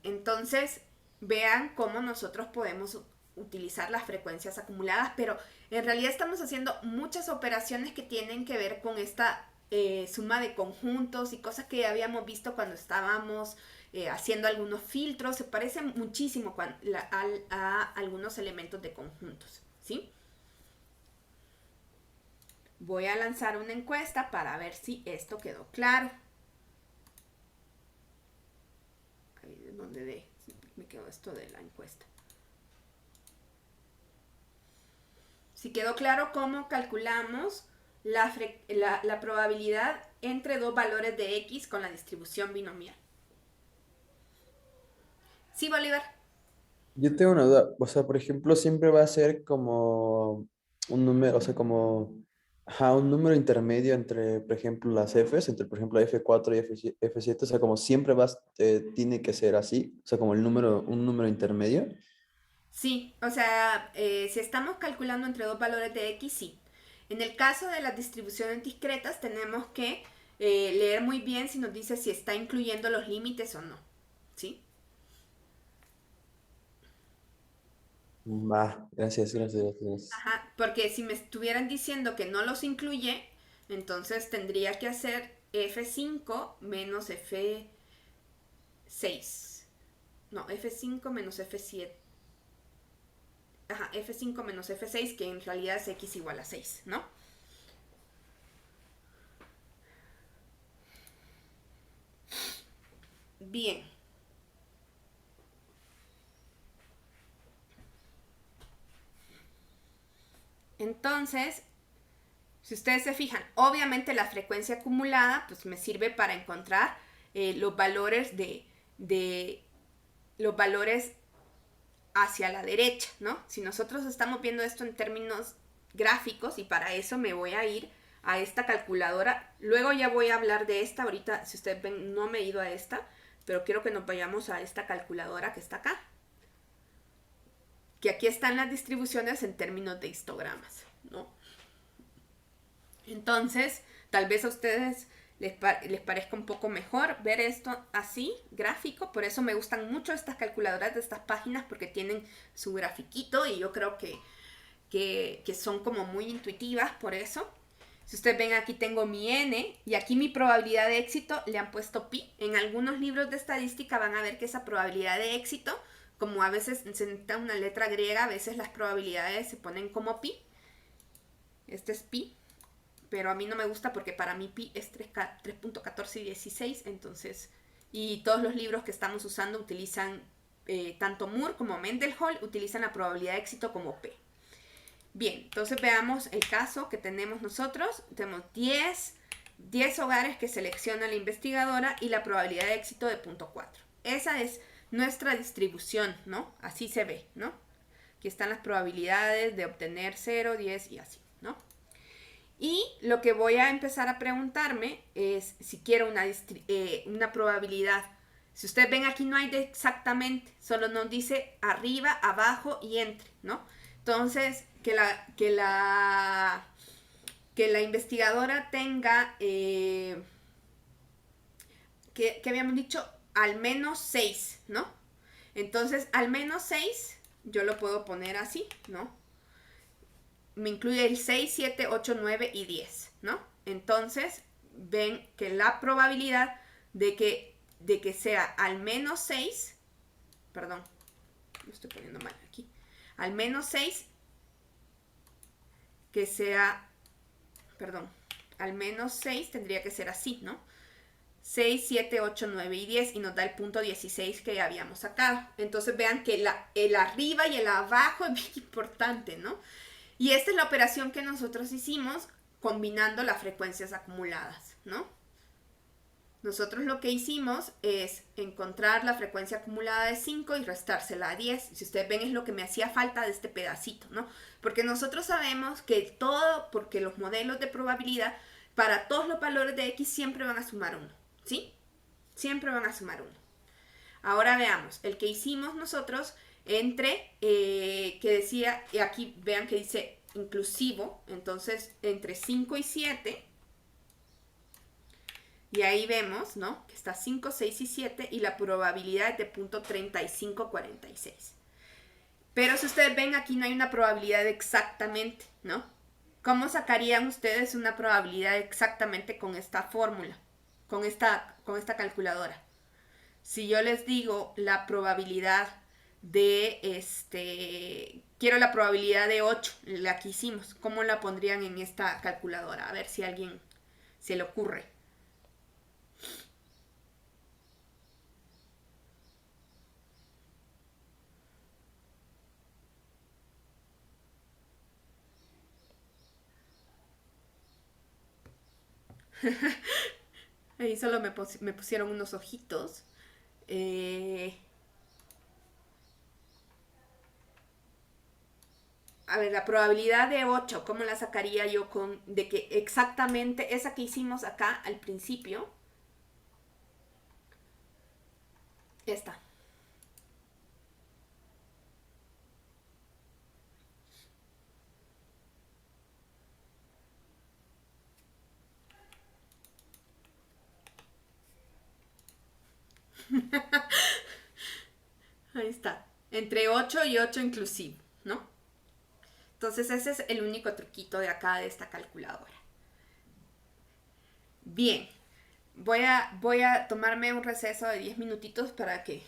Entonces, vean cómo nosotros podemos utilizar las frecuencias acumuladas, pero en realidad estamos haciendo muchas operaciones que tienen que ver con esta suma de conjuntos y cosas que habíamos visto cuando estábamos haciendo algunos filtros. Se parece muchísimo a algunos elementos de conjuntos, ¿sí? Voy a lanzar una encuesta para ver si esto quedó claro. Ahí es donde me quedó esto de la encuesta. Si quedó claro cómo calculamos la probabilidad entre dos valores de X con la distribución binomial. Sí, Bolívar. Yo tengo una duda, o sea, por ejemplo, siempre va a ser como un número, o sea, como un número intermedio entre, por ejemplo, las Fs, entre, por ejemplo, F4 y F7, o sea, como siempre tiene que ser así, o sea, como un número intermedio. Sí, o sea, si estamos calculando entre dos valores de X, sí. En el caso de las distribuciones discretas, tenemos que leer muy bien si nos dice si está incluyendo los límites o no, ¿sí? Va, gracias. Ajá, porque si me estuvieran diciendo que no los incluye, entonces tendría que hacer F5 menos F6. No, F5 menos F7. Ajá, F5 menos F6, que en realidad es X igual a 6, ¿no? Bien. Entonces, si ustedes se fijan, obviamente la frecuencia acumulada pues me sirve para encontrar los valores los valores hacia la derecha, ¿no? Si nosotros estamos viendo esto en términos gráficos, y para eso me voy a ir a esta calculadora. Luego ya voy a hablar de esta. Ahorita, si ustedes ven, no me he ido a esta, pero quiero que nos vayamos a esta calculadora que está acá. Que aquí están las distribuciones en términos de histogramas, ¿no? Entonces, tal vez a ustedes les parezca un poco mejor ver esto así, gráfico. Por eso me gustan mucho estas calculadoras de estas páginas, porque tienen su grafiquito y yo creo que son como muy intuitivas por eso. Si ustedes ven, aquí tengo mi n y aquí mi probabilidad de éxito le han puesto pi. En algunos libros de estadística van a ver que esa probabilidad de éxito, como a veces se necesita una letra griega, a veces las probabilidades se ponen como pi. Este es pi, pero a mí no me gusta porque para mí pi es 3.1416, entonces, y todos los libros que estamos usando utilizan, tanto Moore como Mendenhall, utilizan la probabilidad de éxito como p. Bien, entonces veamos el caso que tenemos nosotros. Tenemos 10 hogares que selecciona la investigadora y la probabilidad de éxito de 0.4. Esa es nuestra distribución, ¿no? Así se ve, ¿no? Aquí están las probabilidades de obtener 0, 10 y así, ¿no? Y lo que voy a empezar a preguntarme es si quiero una probabilidad. Si ustedes ven, aquí no hay de exactamente, solo nos dice arriba, abajo y entre, ¿no? Entonces, que la investigadora tenga, que habíamos dicho, al menos 6, ¿no? Entonces, al menos 6, yo lo puedo poner así, ¿no? Me incluye el 6, 7, 8, 9 y 10, ¿no? Entonces, ven que la probabilidad de que sea al menos 6, perdón, lo estoy poniendo mal aquí, al menos 6, que sea, perdón, al menos 6 tendría que ser así, ¿no? 6, 7, 8, 9 y 10 y nos da el punto 16 que ya habíamos sacado. Entonces vean que el arriba y el abajo es bien importante, ¿no? Y esta es la operación que nosotros hicimos combinando las frecuencias acumuladas, ¿no? Nosotros lo que hicimos es encontrar la frecuencia acumulada de 5 y restársela a 10. Si ustedes ven, es lo que me hacía falta de este pedacito, ¿no? Porque nosotros sabemos que porque los modelos de probabilidad, para todos los valores de X siempre van a sumar 1, ¿sí? Siempre van a sumar 1. Ahora veamos, el que hicimos nosotros que decía, y aquí vean que dice inclusivo, entonces entre 5 y 7... Y ahí vemos, ¿no? Que está 5, 6 y 7 y la probabilidad es de 0.3546. Pero si ustedes ven, aquí no hay una probabilidad exactamente, ¿no? ¿Cómo sacarían ustedes una probabilidad exactamente con esta fórmula? Con esta calculadora. Si yo les digo la probabilidad de quiero la probabilidad de 8, la que hicimos, ¿cómo la pondrían en esta calculadora? A ver si a alguien se le ocurre. Ahí solo me pusieron unos ojitos. A ver, la probabilidad de 8, ¿cómo la sacaría yo de que exactamente esa que hicimos acá al principio? Esta. Ahí está. Entre 8 y 8 inclusive, ¿no? Entonces ese es el único truquito de acá de esta calculadora. Bien. Voy a tomarme un receso de 10 minutitos para que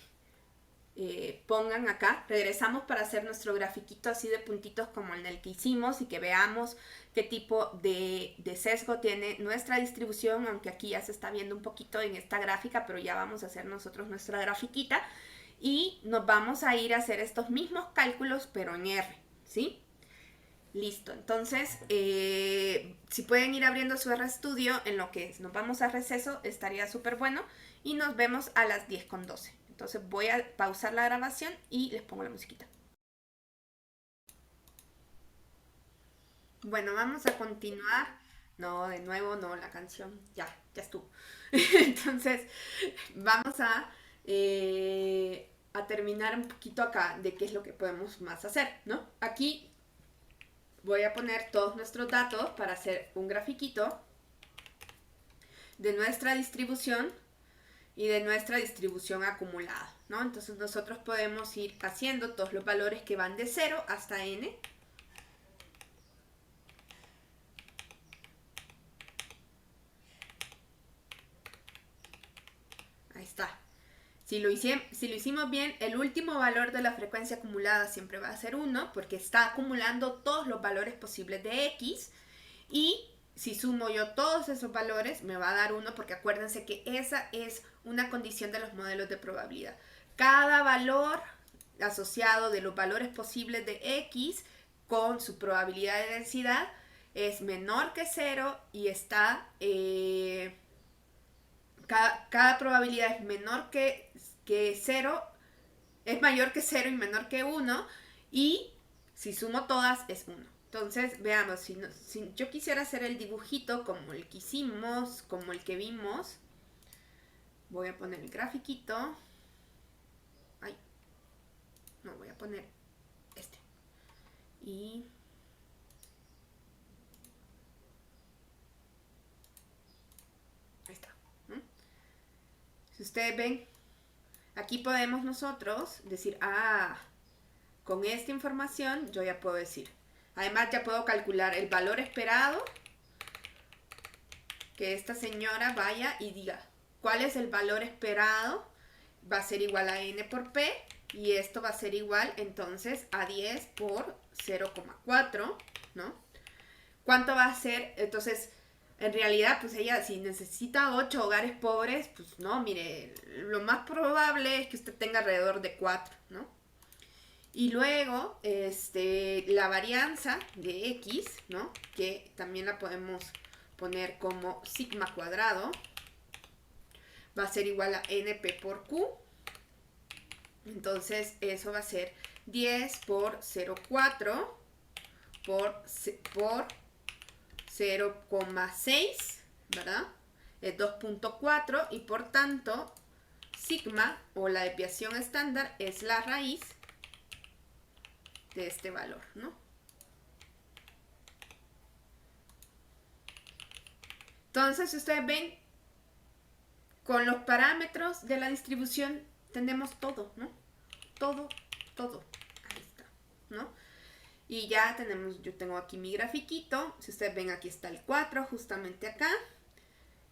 pongan acá. Regresamos para hacer nuestro grafiquito así de puntitos como en el que hicimos y que veamos qué tipo de sesgo tiene nuestra distribución, aunque aquí ya se está viendo un poquito en esta gráfica, pero ya vamos a hacer nosotros nuestra grafiquita y nos vamos a ir a hacer estos mismos cálculos pero en R, ¿sí? Listo, entonces si pueden ir abriendo su RStudio en lo que nos vamos a receso estaría súper bueno y nos vemos a las 10:12. Entonces voy a pausar la grabación y les pongo la musiquita. Bueno, vamos a continuar. No, de nuevo no, la canción ya estuvo. Entonces vamos a terminar un poquito acá de qué es lo que podemos más hacer, ¿no? Aquí voy a poner todos nuestros datos para hacer un grafiquito de nuestra distribución y de nuestra distribución acumulada, ¿no? Entonces nosotros podemos ir haciendo todos los valores que van de 0 hasta n. Ahí está. Si lo hicimos bien, el último valor de la frecuencia acumulada siempre va a ser 1 porque está acumulando todos los valores posibles de x y si sumo yo todos esos valores me va a dar 1 porque acuérdense que esa es una condición de los modelos de probabilidad. Cada valor asociado de los valores posibles de x con su probabilidad de densidad es menor que 0 y está... cada probabilidad es menor que 0, es mayor que 0 y menor que 1 y si sumo todas es 1. Entonces, veamos, si yo quisiera hacer el dibujito como el que hicimos, como el que vimos, voy a poner el grafiquito. Ay, no, voy a poner este. Y ahí está. Si ustedes ven, aquí podemos nosotros decir, con esta información yo ya puedo decir. Además ya puedo calcular el valor esperado, que esta señora vaya y diga cuál es el valor esperado, va a ser igual a n por p, y esto va a ser igual entonces a 10 por 0,4, ¿no? ¿Cuánto va a ser? Entonces, en realidad, pues ella si necesita 8 hogares pobres, pues no, mire, lo más probable es que usted tenga alrededor de 4, ¿no? Y luego, la varianza de x, ¿no? Que también la podemos poner como sigma cuadrado. va a ser igual a NP por Q. Entonces eso va a ser 10 por 0,4 por 0,6, ¿verdad? Es 2,4 y por tanto sigma o la desviación estándar es la raíz de este valor, ¿no? Entonces ustedes ven, con los parámetros de la distribución tenemos todo, ¿no? Todo. Ahí está, ¿no? Y ya tenemos, yo tengo aquí mi grafiquito. Si ustedes ven, aquí está el 4, justamente acá.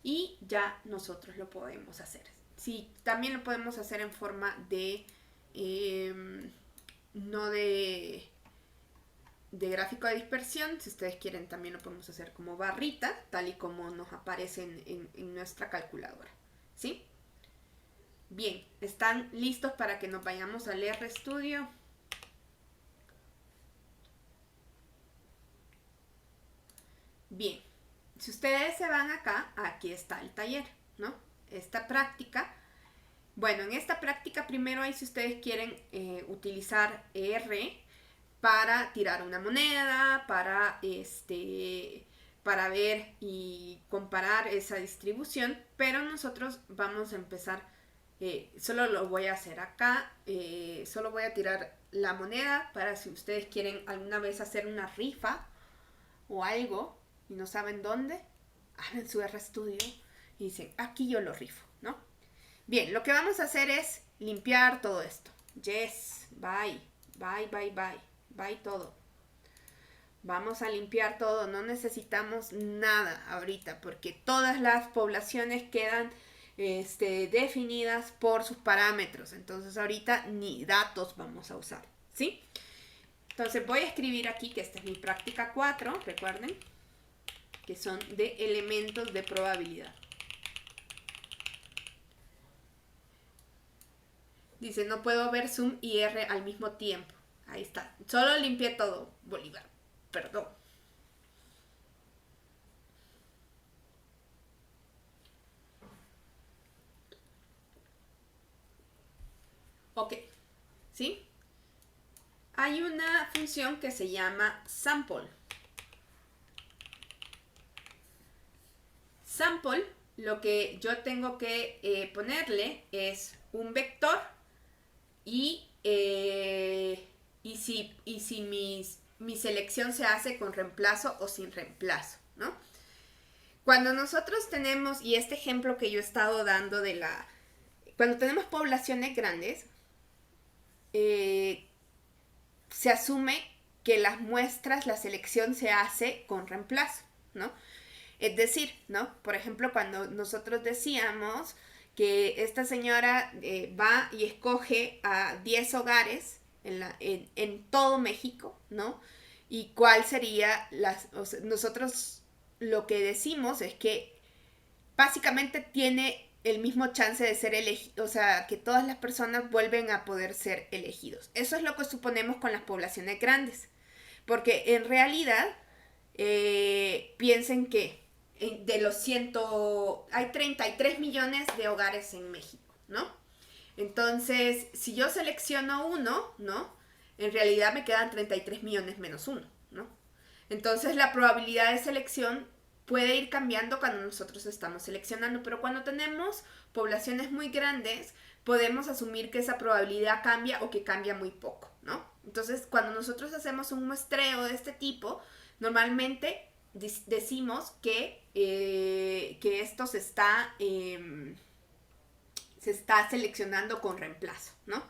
Y ya nosotros lo podemos hacer. Sí, también lo podemos hacer en forma de, no de gráfico de dispersión. Si ustedes quieren, también lo podemos hacer como barrita, tal y como nos aparece en nuestra calculadora. ¿Sí? Bien, ¿están listos para que nos vayamos al RStudio? Bien, si ustedes se van acá, aquí está el taller, ¿no? Esta práctica. Bueno, en esta práctica primero ahí si ustedes quieren utilizar R para tirar una moneda, para ver y comparar esa distribución, pero nosotros vamos a empezar, solo lo voy a hacer acá, solo voy a tirar la moneda para si ustedes quieren alguna vez hacer una rifa o algo y no saben dónde, abren su RStudio y dicen, aquí yo lo rifo, ¿no? Bien, lo que vamos a hacer es limpiar todo esto. Yes, bye todo. Vamos a limpiar todo, no necesitamos nada ahorita porque todas las poblaciones quedan definidas por sus parámetros. Entonces ahorita ni datos vamos a usar, ¿sí? Entonces voy a escribir aquí que esta es mi práctica 4, recuerden, que son de elementos de probabilidad. Dice, no puedo ver Zoom y R al mismo tiempo. Ahí está. Solo limpié todo, Bolívar. Perdón. Ok. ¿Sí? Hay una función que se llama sample. Sample, lo que yo tengo que ponerle es un vector y si mi selección se hace con reemplazo o sin reemplazo, ¿no? Cuando nosotros tenemos, y este ejemplo que yo he estado dando cuando tenemos poblaciones grandes, se asume que las muestras, la selección se hace con reemplazo, ¿no? Es decir, ¿no? Por ejemplo, cuando nosotros decíamos que esta señora va y escoge a 10 hogares en todo México, ¿no? Y cuál sería nosotros lo que decimos es que básicamente tiene el mismo chance de ser elegido, o sea, que todas las personas vuelven a poder ser elegidos. Eso es lo que suponemos con las poblaciones grandes, porque en realidad piensen que de los hay 33 millones de hogares en México, ¿no? Entonces, si yo selecciono uno, ¿no? En realidad me quedan 33 millones menos uno, ¿no? Entonces, la probabilidad de selección puede ir cambiando cuando nosotros estamos seleccionando, pero cuando tenemos poblaciones muy grandes, podemos asumir que esa probabilidad cambia o que cambia muy poco, ¿no? Entonces, cuando nosotros hacemos un muestreo de este tipo, normalmente decimos que esto se está seleccionando con reemplazo, ¿no?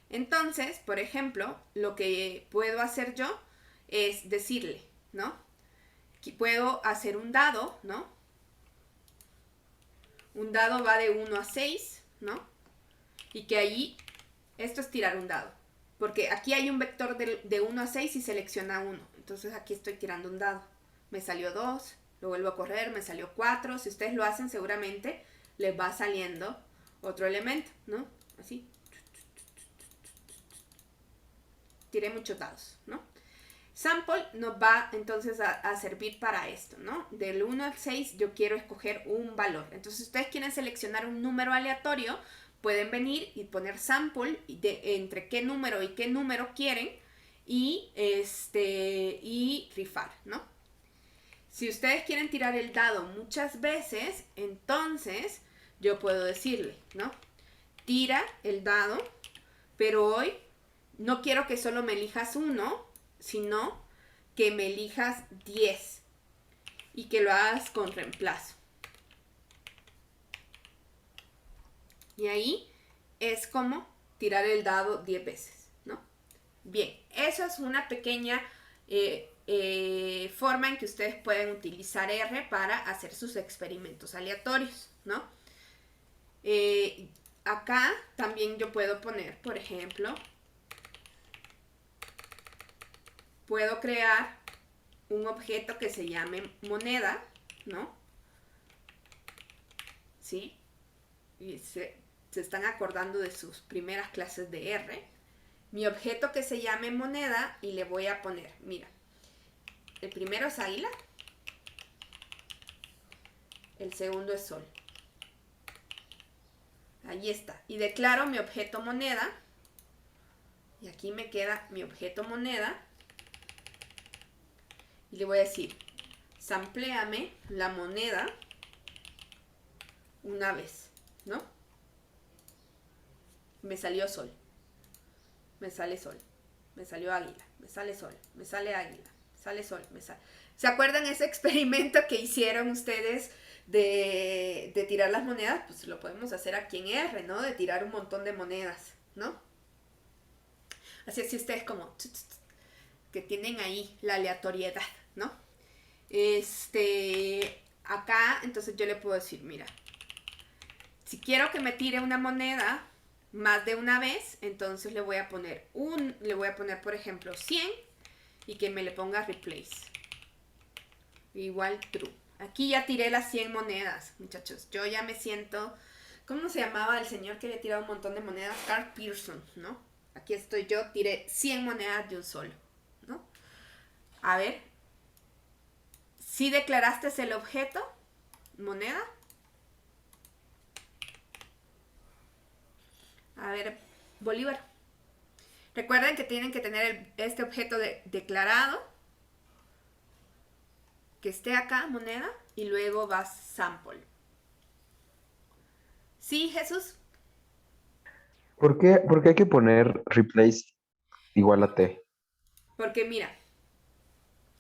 Entonces, por ejemplo, lo que puedo hacer yo es decirle, ¿no? Que puedo hacer un dado, ¿no? Un dado va de 1 a 6, ¿no? Y que ahí, esto es tirar un dado. Porque aquí hay un vector de 1 a 6 y selecciona 1. Entonces aquí estoy tirando un dado. Me salió 2, lo vuelvo a correr, me salió 4. Si ustedes lo hacen, seguramente les va saliendo otro elemento, ¿no? Así. Tiré muchos dados, ¿no? Sample nos va entonces a servir para esto, ¿no? Del 1 al 6 yo quiero escoger un valor. Entonces, si ustedes quieren seleccionar un número aleatorio, pueden venir y poner sample entre qué número quieren y rifar, ¿no? Si ustedes quieren tirar el dado muchas veces, entonces yo puedo decirle, ¿no? Tira el dado, pero hoy no quiero que solo me elijas uno, sino que me elijas 10 y que lo hagas con reemplazo. Y ahí es como tirar el dado 10 veces, ¿no? Bien, eso es una pequeña forma en que ustedes pueden utilizar R para hacer sus experimentos aleatorios, ¿no? Acá también yo puedo poner, por ejemplo, puedo crear un objeto que se llame moneda, ¿no? ¿Sí? Y se están acordando de sus primeras clases de R. Mi objeto que se llame moneda y le voy a poner, mira, el primero es águila, el segundo es sol. Ahí está. Y declaro mi objeto moneda. Y aquí me queda mi objeto moneda. Y le voy a decir, sampléame la moneda una vez, ¿no? Me salió sol. Me sale sol. Me salió águila. Me sale sol. Me sale águila. Me sale sol. Me sale... ¿Se acuerdan ese experimento que hicieron ustedes de tirar las monedas? Pues lo podemos hacer aquí en R, ¿no? De tirar un montón de monedas, ¿no? Así es, ustedes como que tienen ahí la aleatoriedad, ¿no? Acá, entonces yo le puedo decir, mira, si quiero que me tire una moneda más de una vez, entonces le voy a poner por ejemplo 100 y que me le ponga replace. Igual true. Aquí ya tiré las 100 monedas, muchachos. Yo ya me siento... ¿Cómo se llamaba el señor que había tirado un montón de monedas? Carl Pearson, ¿no? Aquí estoy yo, tiré 100 monedas de un solo, ¿no? A ver. ¿Sí declaraste el objeto? ¿Moneda? A ver, Bolívar. Recuerden que tienen que tener este objeto declarado. Que esté acá, moneda, y luego va sample. ¿Sí, Jesús? ¿Por qué hay que poner replace igual a T? Porque mira,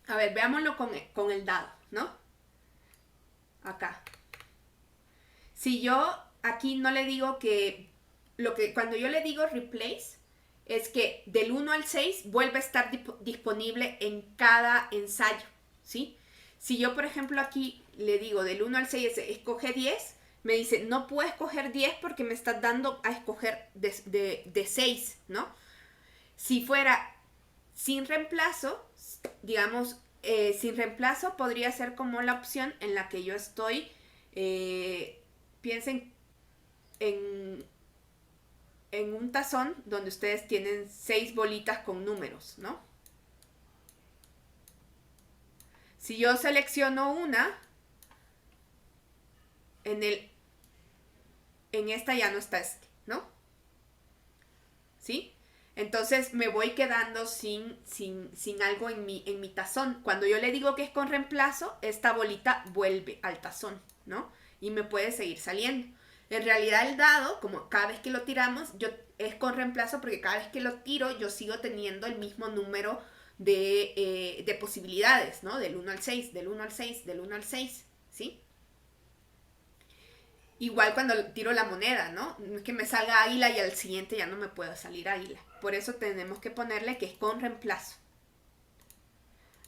a ver, veámoslo con el dado, ¿no? Acá. Si yo aquí no le digo cuando yo le digo replace, es que del 1 al 6 vuelve a estar disponible en cada ensayo, ¿sí? Si yo, por ejemplo, aquí le digo del 1 al 6, escoge 10, me dice, no puedo escoger 10 porque me estás dando a escoger de 6, ¿no? Si fuera sin reemplazo, digamos, sin reemplazo podría ser como la opción en la que yo estoy, piensen en un tazón donde ustedes tienen 6 bolitas con números, ¿no? Si yo selecciono una, en esta ya no está ¿no? ¿Sí? Entonces me voy quedando sin algo en mi tazón. Cuando yo le digo que es con reemplazo, esta bolita vuelve al tazón, ¿no? Y me puede seguir saliendo. En realidad el dado, como cada vez que lo tiramos, es con reemplazo porque cada vez que lo tiro yo sigo teniendo el mismo número de posibilidades, ¿no? Del 1 al 6, del 1 al 6, del 1 al 6, ¿sí? Igual cuando tiro la moneda, ¿no? No es que me salga águila y al siguiente ya no me pueda salir águila. Por eso tenemos que ponerle que es con reemplazo.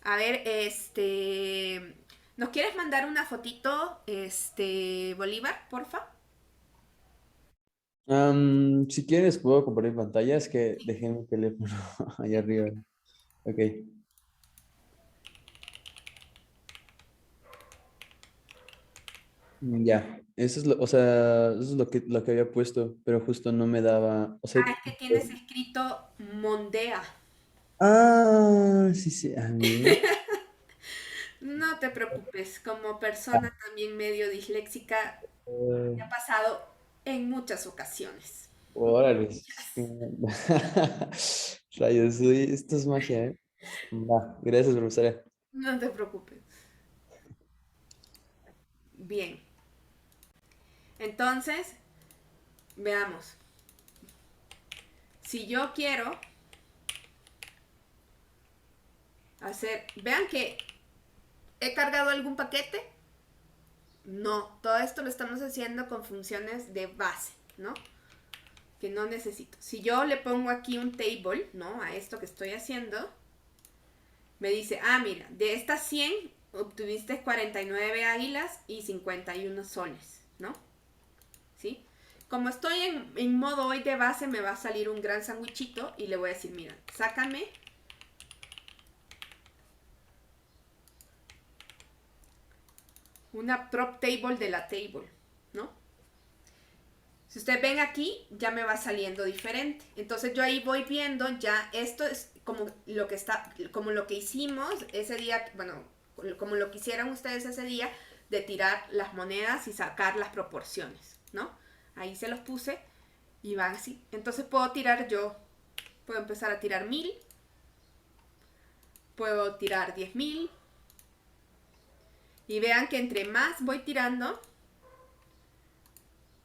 A ver, ¿nos quieres mandar una fotito, Bolívar, porfa? Si quieres, puedo compartir pantalla. Es que dejé mi teléfono allá arriba. Ok. Ya. Eso es o sea, eso es lo que había puesto, pero justo no me daba. O sea, Ah, es que tienes escrito Mondea. Ah, sí, sí. A mí. No te preocupes, como persona también medio disléxica, me ha pasado en muchas ocasiones. Órale. Muchas. Rayos, esto es magia, ¿eh? Va, gracias, profesora. No te preocupes. Bien, entonces, veamos. Si yo quiero hacer, vean que he cargado algún paquete. No, todo esto lo estamos haciendo con funciones de base, ¿no? Que no necesito. Si yo le pongo aquí un table, ¿no? A esto que estoy haciendo, me dice, ah, mira, de estas 100 obtuviste 49 águilas y 51 soles, ¿no? ¿Sí? Como estoy en modo hoy de base, me va a salir un gran sandwichito y le voy a decir, mira, sácame una prop table de la table, ¿no? Si ustedes ven aquí, ya me va saliendo diferente. Entonces yo ahí voy viendo ya, esto es como lo que está, como lo que hicimos ese día, bueno, como lo que hicieron ustedes ese día, de tirar las monedas y sacar las proporciones, ¿no? Ahí se los puse y van así. Entonces puedo tirar yo, puedo empezar a tirar 1000, puedo tirar 10.000, y vean que entre más voy tirando,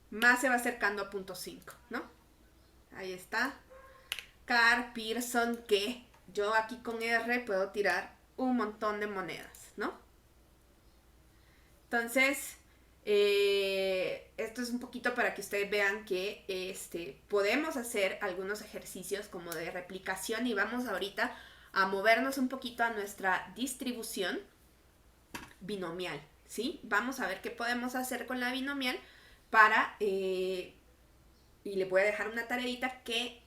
más se va acercando a punto 5, ¿no? Ahí está. Carl Pearson, que yo aquí con R puedo tirar un montón de monedas, ¿no? Entonces, esto es un poquito para que ustedes vean que podemos hacer algunos ejercicios como de replicación y vamos ahorita a movernos un poquito a nuestra distribución binomial, ¿sí? Vamos a ver qué podemos hacer con la binomial para, y le voy a dejar una tareita que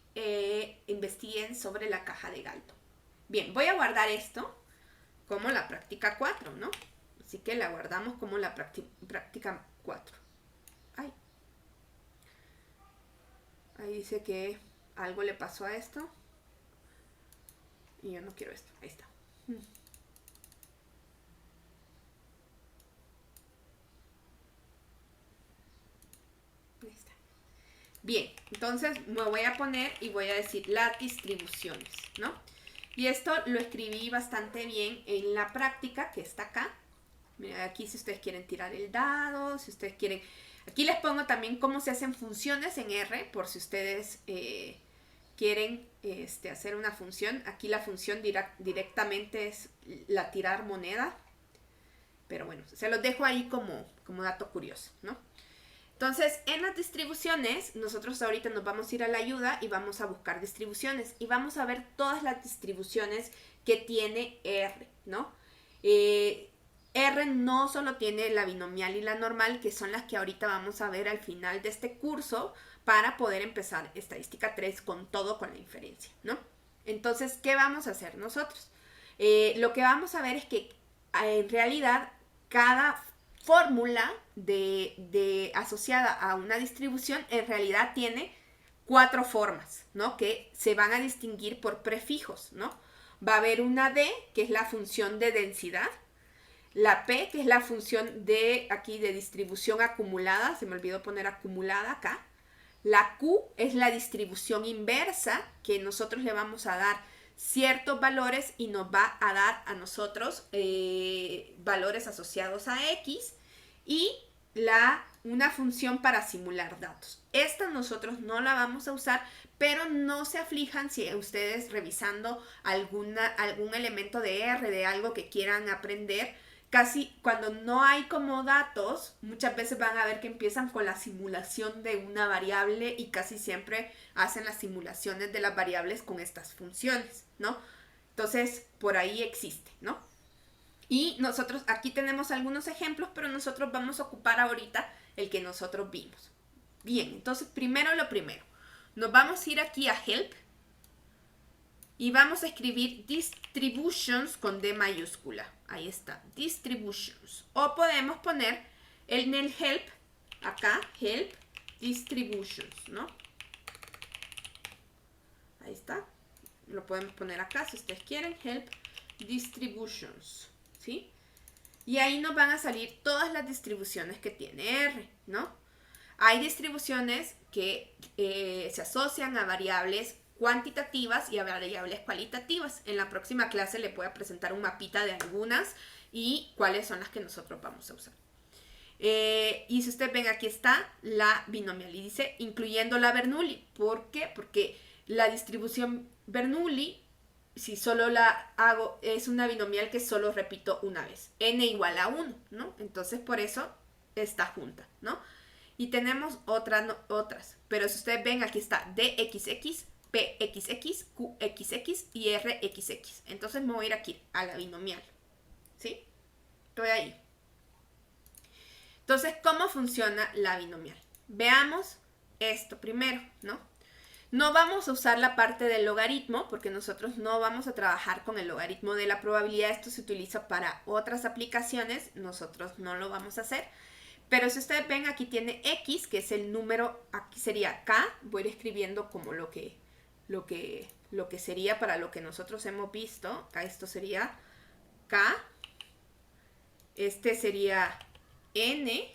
investiguen sobre la caja de Galton. Bien, voy a guardar esto como la práctica 4, ¿no? Así que la guardamos como la práctica 4. Ay. Ahí dice que algo le pasó a esto. Y yo no quiero esto. Ahí está. Ahí está. Bien, entonces me voy a poner y voy a decir las distribuciones, ¿no? Y esto lo escribí bastante bien en la práctica que está acá. Mira, aquí si ustedes quieren tirar el dado, si ustedes quieren... Aquí les pongo también cómo se hacen funciones en R, por si ustedes quieren hacer una función. Aquí la función directamente es la tirar moneda. Pero bueno, se los dejo ahí como dato curioso, ¿no? Entonces, en las distribuciones, nosotros ahorita nos vamos a ir a la ayuda y vamos a buscar distribuciones. Y vamos a ver todas las distribuciones que tiene R, ¿no? R no solo tiene la binomial y la normal, que son las que ahorita vamos a ver al final de este curso para poder empezar estadística 3 con todo con la inferencia, ¿no? Entonces, ¿qué vamos a hacer nosotros? Lo que vamos a ver es que en realidad cada fórmula asociada a una distribución en realidad tiene 4 formas, ¿no? Que se van a distinguir por prefijos, ¿no? Va a haber una D, que es la función de densidad, la P, que es la función de aquí de distribución acumulada, se me olvidó poner acumulada acá. La Q es la distribución inversa, que nosotros le vamos a dar ciertos valores y nos va a dar a nosotros valores asociados a X, y una función para simular datos. Esta nosotros no la vamos a usar, pero no se aflijan si ustedes revisando algún elemento de R, de algo que quieran aprender, casi cuando no hay como datos, muchas veces van a ver que empiezan con la simulación de una variable y casi siempre hacen las simulaciones de las variables con estas funciones, ¿no? Entonces, por ahí existe, ¿no? Y nosotros aquí tenemos algunos ejemplos, pero nosotros vamos a ocupar ahorita el que nosotros vimos. Bien, entonces primero lo primero. Nos vamos a ir aquí a Help y vamos a escribir distributions con D mayúscula. Ahí está, distributions. O podemos poner en el help, acá, help, distributions, ¿no? Ahí está. lo podemos poner acá si ustedes quieren, help distributions, ¿sí? Y ahí nos van a salir todas las distribuciones que tiene R, ¿no? Hay distribuciones que se asocian a variables cuantitativas y a variables cualitativas. En la próxima clase les voy a presentar un mapita de algunas y cuáles son las que nosotros vamos a usar. Y si ustedes ven, aquí está la binomial y dice incluyendo la Bernoulli. ¿Por qué? Porque la distribución Bernoulli, si solo la hago, es una binomial que solo repito una vez. N igual a 1, ¿no? Entonces por eso está junta, ¿no? Y tenemos otras. Pero si ustedes ven, aquí está DXX, PXX, QXX y RXX. Entonces me voy a ir aquí a la binomial, ¿sí? Estoy ahí. Entonces, ¿cómo funciona la binomial? Veamos esto primero, ¿no? No vamos a usar la parte del logaritmo porque nosotros no vamos a trabajar con el logaritmo de la probabilidad. Esto se utiliza para otras aplicaciones. Nosotros no lo vamos a hacer. Pero si ustedes ven, aquí tiene X, que es el número, aquí sería K. Voy a ir escribiendo como lo que sería para lo que nosotros hemos visto. Acá esto sería K. Este sería N.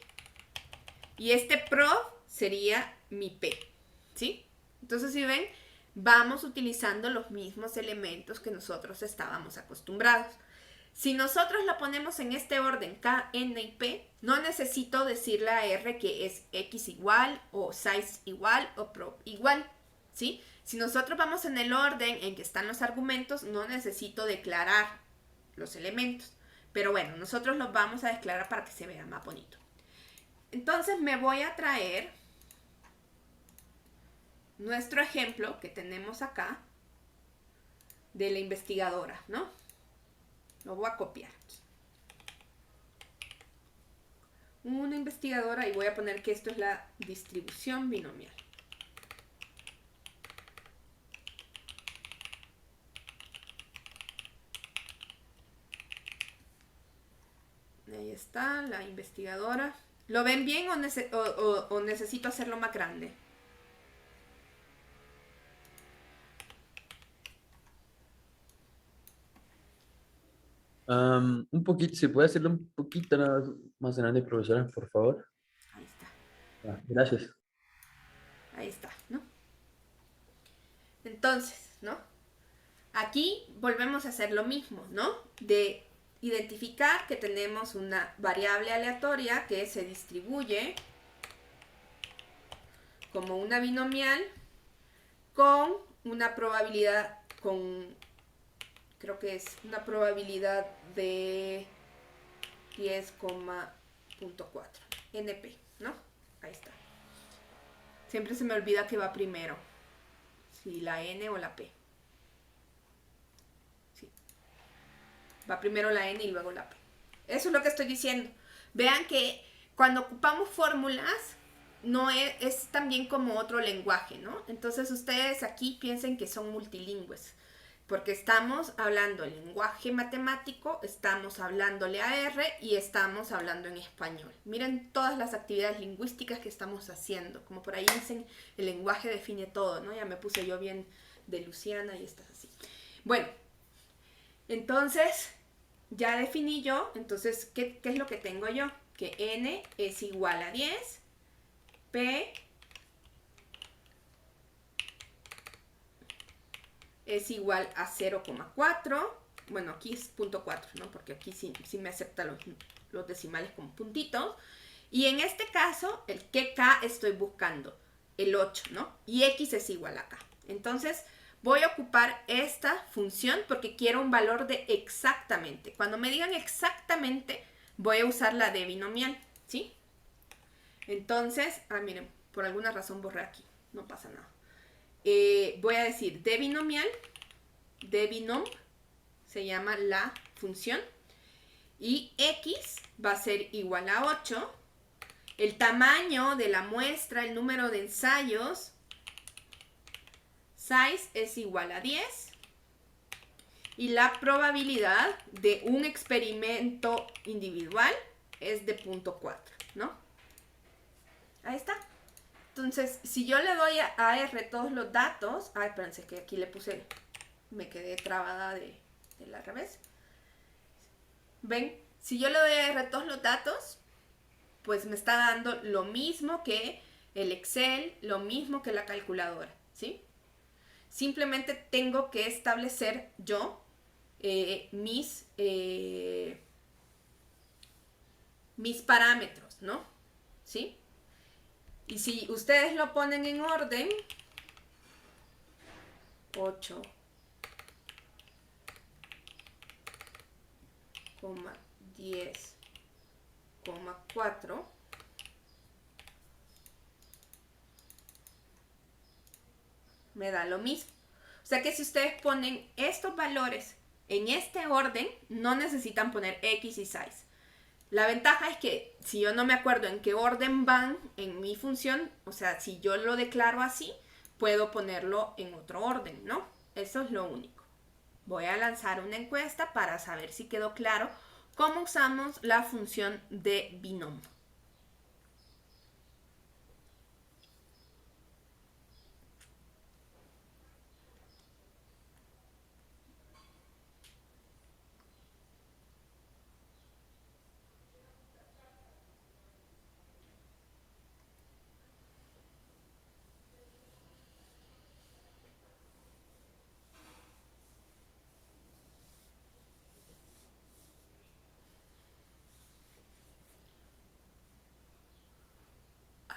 Y este pro sería mi P, ¿sí? Entonces, si ven, vamos utilizando los mismos elementos que nosotros estábamos acostumbrados. Si nosotros la ponemos en este orden, K, N y P, no necesito decirle a R que es X igual, o size igual, o pro igual, ¿sí? Si nosotros vamos en el orden en que están los argumentos, no necesito declarar los elementos. Pero bueno, nosotros los vamos a declarar para que se vea más bonito. Entonces me voy a traer nuestro ejemplo que tenemos acá de la investigadora, ¿no? Lo voy a copiar aquí. Una investigadora y voy a poner que esto es la distribución binomial. Ahí está, la investigadora. ¿Lo ven bien o necesito hacerlo más grande? Un poquito, si puede hacerlo un poquito nada más grande, profesora, por favor. Ahí está. Gracias. Ahí está, ¿no? Entonces, ¿no? Aquí volvemos a hacer lo mismo, ¿no? De identificar que tenemos una variable aleatoria que se distribuye como una binomial con una probabilidad, creo que es una probabilidad de 10,4 NP, ¿no? Ahí está. Siempre se me olvida que va primero, si la N o la P. Sí. Va primero la N y luego la P. Eso es lo que estoy diciendo. Vean que cuando ocupamos fórmulas, no es también como otro lenguaje, ¿no? Entonces ustedes aquí piensen que son multilingües, porque estamos hablando el lenguaje matemático, estamos hablándole a R y estamos hablando en español. Miren todas las actividades lingüísticas que estamos haciendo, como por ahí dicen, el lenguaje define todo, ¿no? Ya me puse yo bien de Luciana y estás así. Bueno, entonces ya definí yo, entonces, ¿qué es lo que tengo yo? Que N es igual a 10, P es igual a 0,4. Bueno, aquí es 0.4, ¿no? Porque aquí sí me acepta los decimales con puntitos. Y en este caso, el que K estoy buscando, el 8, ¿no? Y X es igual a K. Entonces, voy a ocupar esta función porque quiero un valor de exactamente. Cuando me digan exactamente, voy a usar la de binomial, ¿sí? Entonces, miren, por alguna razón borré aquí, no pasa nada. Voy a decir de binomial, de binom, se llama la función, y X va a ser igual a 8. El tamaño de la muestra, el número de ensayos, size es igual a 10. Y la probabilidad de un experimento individual es de 0.4, ¿no? Ahí está. Entonces, si yo le doy a R todos los datos, espérense que aquí le puse me quedé trabada de la revés. ¿Ven? Si yo le doy a R todos los datos, pues me está dando lo mismo que el Excel, lo mismo que la calculadora, ¿sí? Simplemente tengo que establecer yo mis parámetros, ¿no? ¿Sí? Y si ustedes lo ponen en orden, 8, 10, 4, me da lo mismo. O sea que si ustedes ponen estos valores en este orden, no necesitan poner X y size. La ventaja es que si yo no me acuerdo en qué orden van en mi función, o sea, si yo lo declaro así, puedo ponerlo en otro orden, ¿no? Eso es lo único. Voy a lanzar una encuesta para saber si quedó claro cómo usamos la función de binomio.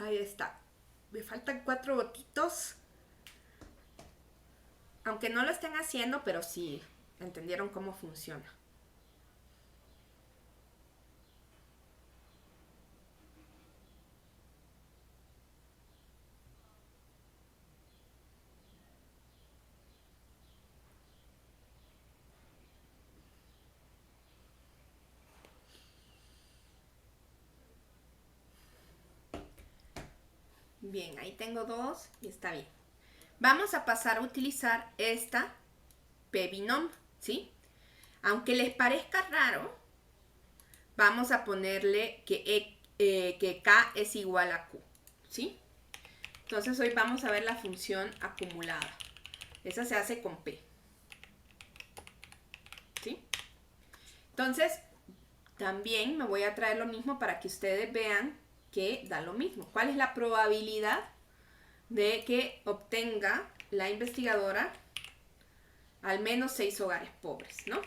Ahí está. Me faltan 4 votitos. Aunque no lo estén haciendo, pero sí entendieron cómo funciona. Bien, ahí tengo 2 y está bien. Vamos a pasar a utilizar esta pbinom, ¿sí? Aunque les parezca raro, vamos a ponerle que K es igual a Q, ¿sí? Entonces hoy vamos a ver la función acumulada. Esa se hace con P, ¿sí? Entonces, también me voy a traer lo mismo para que ustedes vean que da lo mismo. ¿Cuál es la probabilidad de que obtenga la investigadora al menos 6 hogares pobres, ¿no?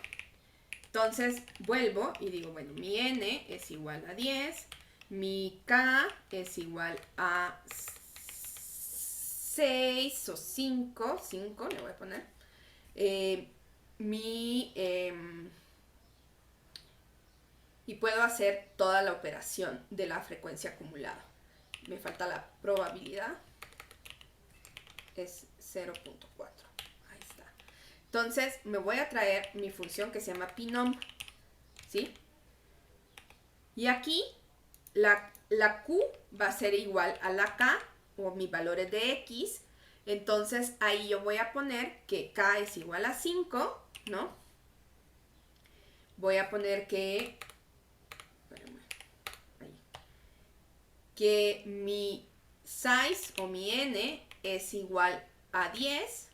Entonces vuelvo y digo, bueno, mi N es igual a 10, mi K es igual a 6 o 5 le voy a poner, y puedo hacer toda la operación de la frecuencia acumulada. Me falta la probabilidad, es 0.4. Ahí está. Entonces me voy a traer mi función que se llama binom, ¿sí? Y aquí la Q va a ser igual a la K, o mis valores de X. Entonces ahí yo voy a poner que K es igual a 5, ¿no? Voy a poner que mi size o mi N es igual a 10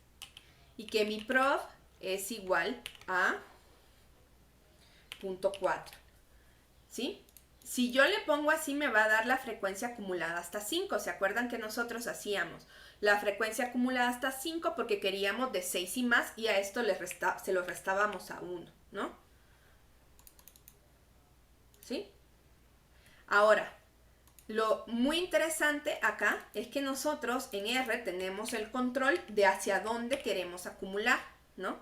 y que mi prob es igual a 0.4, ¿sí? Si yo le pongo así me va a dar la frecuencia acumulada hasta 5. ¿Se acuerdan que nosotros hacíamos la frecuencia acumulada hasta 5 porque queríamos de 6 y más y a esto se lo restábamos a 1, ¿no? ¿Sí? Ahora, lo muy interesante acá es que nosotros en R tenemos el control de hacia dónde queremos acumular, ¿no?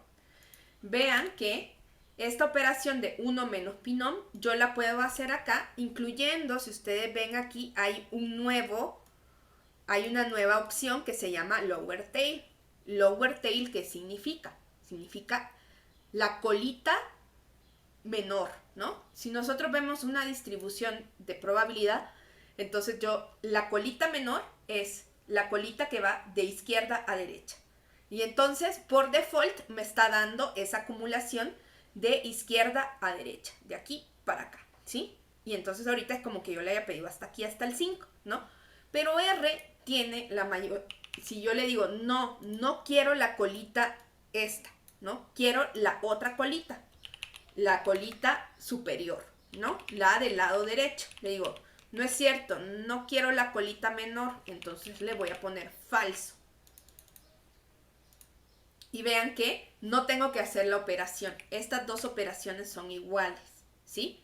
Vean que esta operación de 1 menos binom yo la puedo hacer acá, incluyendo, si ustedes ven aquí, hay una nueva opción que se llama lower tail. Lower tail, ¿qué significa? Significa la colita menor, ¿no? Si nosotros vemos una distribución de probabilidad, entonces la colita menor es la colita que va de izquierda a derecha. Y entonces, por default, me está dando esa acumulación de izquierda a derecha, de aquí para acá, ¿sí? Y entonces ahorita es como que yo le haya pedido hasta aquí, hasta el 5, ¿no? Pero R tiene la mayor... Si yo le digo, no quiero la colita esta, ¿no? Quiero la otra colita, la colita superior, ¿no? La del lado derecho. Le digo, no es cierto, no quiero la colita menor, entonces le voy a poner falso. Y vean que no tengo que hacer la operación. Estas dos operaciones son iguales, ¿sí?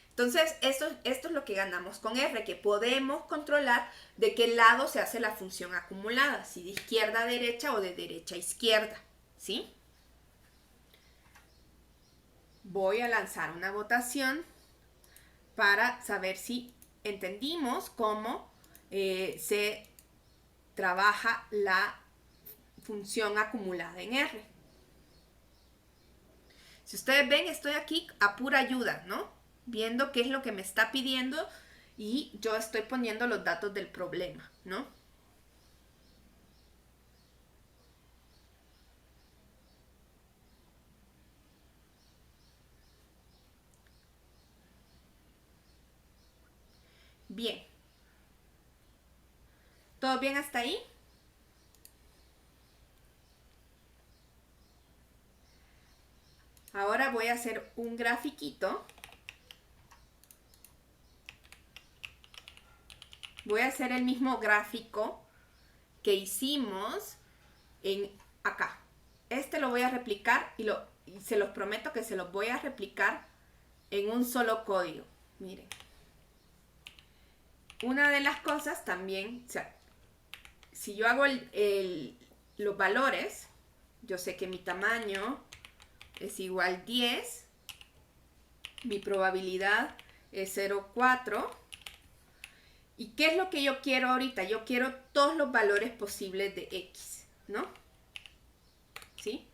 Entonces, esto es lo que ganamos con R, que podemos controlar de qué lado se hace la función acumulada, si de izquierda a derecha o de derecha a izquierda, ¿sí? Voy a lanzar una votación para saber si entendimos cómo se trabaja la función acumulada en R. Si ustedes ven, estoy aquí a pura ayuda, ¿no? Viendo qué es lo que me está pidiendo y yo estoy poniendo los datos del problema, ¿no? Bien. ¿Todo bien hasta ahí? Ahora voy a hacer un grafiquito. Voy a hacer el mismo gráfico que hicimos en acá. Este lo voy a replicar y se los prometo que se los voy a replicar en un solo código. Miren. Una de las cosas también, o sea, si yo hago los valores, yo sé que mi tamaño es igual a 10, mi probabilidad es 0,4. ¿Y qué es lo que yo quiero ahorita? Yo quiero todos los valores posibles de X, ¿no? ¿Sí?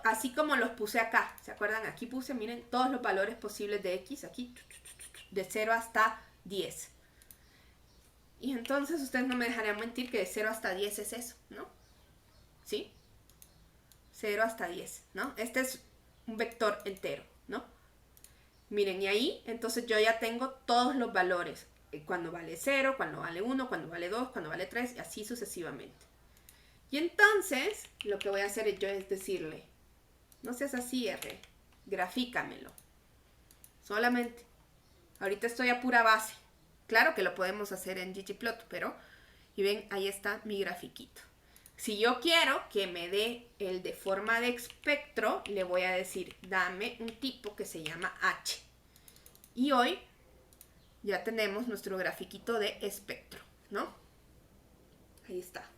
Así como los puse acá, ¿se acuerdan? Aquí puse, miren, todos los valores posibles de X, aquí, de 0 hasta 10. Y entonces ustedes no me dejarían mentir que de 0 hasta 10 es eso, ¿no? ¿Sí? 0 hasta 10, ¿no? Este es un vector entero, ¿no? Miren, y ahí, entonces yo ya tengo todos los valores. Cuando vale 0, cuando vale 1, cuando vale 2, cuando vale 3, y así sucesivamente. Y entonces, lo que voy a hacer yo es decirle, no seas así, R, grafícamelo. Solamente. Ahorita estoy a pura base. Claro que lo podemos hacer en ggplot, pero, y ven, ahí está mi grafiquito. Si yo quiero que me dé el de forma de espectro, le voy a decir, dame un tipo que se llama H. Y hoy ya tenemos nuestro grafiquito de espectro, ¿no? Ahí está.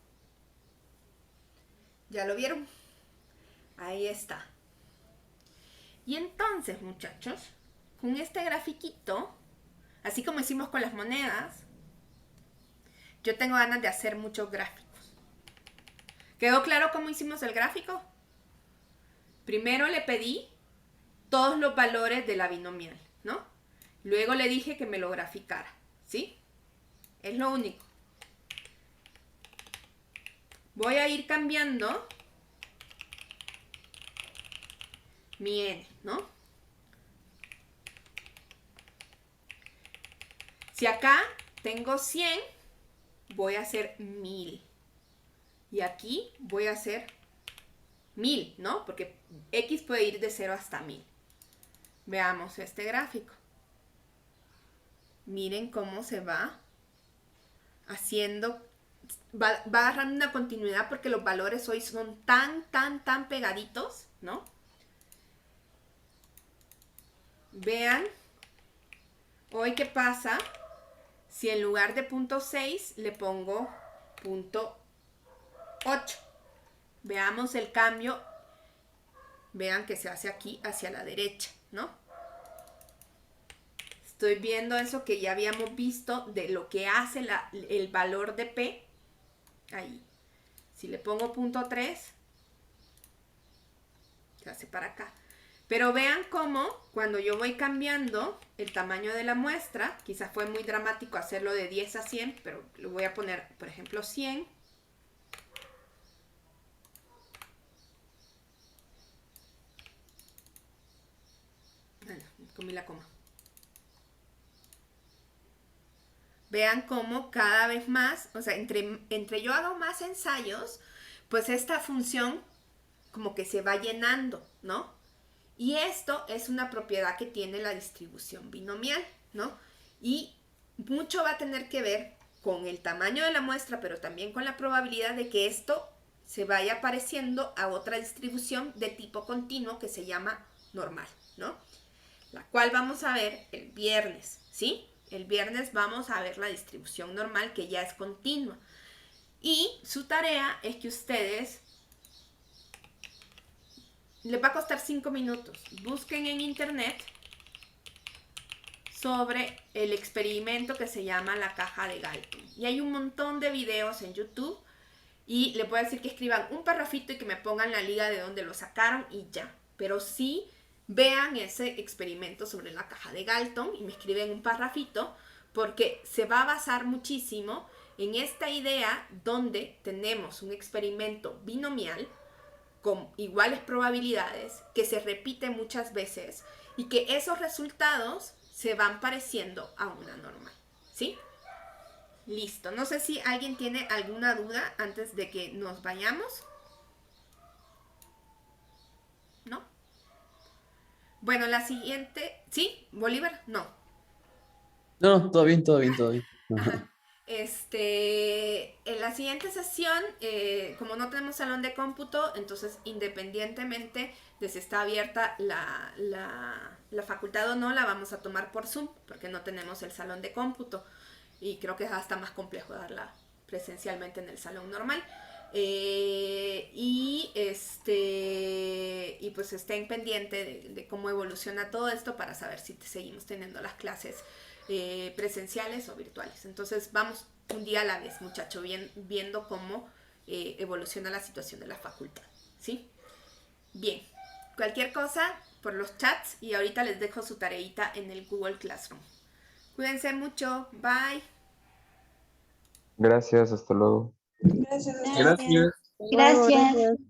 ¿Ya lo vieron? Ahí está. Y entonces, muchachos, con este grafiquito, así como hicimos con las monedas, yo tengo ganas de hacer muchos gráficos. ¿Quedó claro cómo hicimos el gráfico? Primero le pedí todos los valores de la binomial, ¿no? Luego le dije que me lo graficara, ¿sí? Es lo único. Voy a ir cambiando mi n, ¿no? Si acá tengo 100, voy a hacer 1000. Y aquí voy a hacer 1000, ¿no? Porque X puede ir de 0 hasta 1000. Veamos este gráfico. Miren cómo se va haciendo, va agarrando una continuidad porque los valores hoy son tan pegaditos, ¿no? Vean, hoy qué pasa si en lugar de 0.6 le pongo 0.8. Veamos el cambio. Vean que se hace aquí hacia la derecha, ¿no? Estoy viendo eso que ya habíamos visto de lo que hace el valor de P. Ahí. Si le pongo 0.3, se hace para acá. Pero vean cómo cuando yo voy cambiando el tamaño de la muestra, quizás fue muy dramático hacerlo de 10 a 100, pero lo voy a poner, por ejemplo, 100. Bueno, comí la coma. Vean cómo cada vez más, o sea, entre yo hago más ensayos, pues esta función como que se va llenando, ¿no? Y esto es una propiedad que tiene la distribución binomial, ¿no? Y mucho va a tener que ver con el tamaño de la muestra, pero también con la probabilidad de que esto se vaya pareciendo a otra distribución de tipo continuo que se llama normal, ¿no? La cual vamos a ver el viernes, ¿sí? El viernes vamos a ver la distribución normal que ya es continua. Y su tarea es que ustedes, les va a costar 5 minutos, busquen en internet sobre el experimento que se llama la caja de Galton. Y hay un montón de videos en YouTube y les voy a decir que escriban un parrafito y que me pongan la liga de donde lo sacaron y ya. Pero sí vean ese experimento sobre la caja de Galton y me escriben un parrafito porque se va a basar muchísimo en esta idea donde tenemos un experimento binomial con iguales probabilidades que se repite muchas veces y que esos resultados se van pareciendo a una normal, ¿sí? Listo. No sé si alguien tiene alguna duda antes de que nos vayamos. ¿No? Bueno, la siguiente... ¿Sí? ¿Bolívar? No. No, todo bien, todo bien, todo bien. Ajá. En la siguiente sesión, como no tenemos salón de cómputo, entonces independientemente de si está abierta la facultad o no, la vamos a tomar por Zoom, porque no tenemos el salón de cómputo. Y creo que es hasta más complejo darla presencialmente en el salón normal. Y pues estén pendiente de cómo evoluciona todo esto para saber si seguimos teniendo las clases presenciales o virtuales. Entonces vamos un día a la vez, muchacho, viendo cómo evoluciona la situación de la facultad, ¿sí? Bien, cualquier cosa por los chats y ahorita les dejo su tareita en el Google Classroom. Cuídense mucho, bye. Gracias, hasta luego. Gracias. Gracias. Gracias.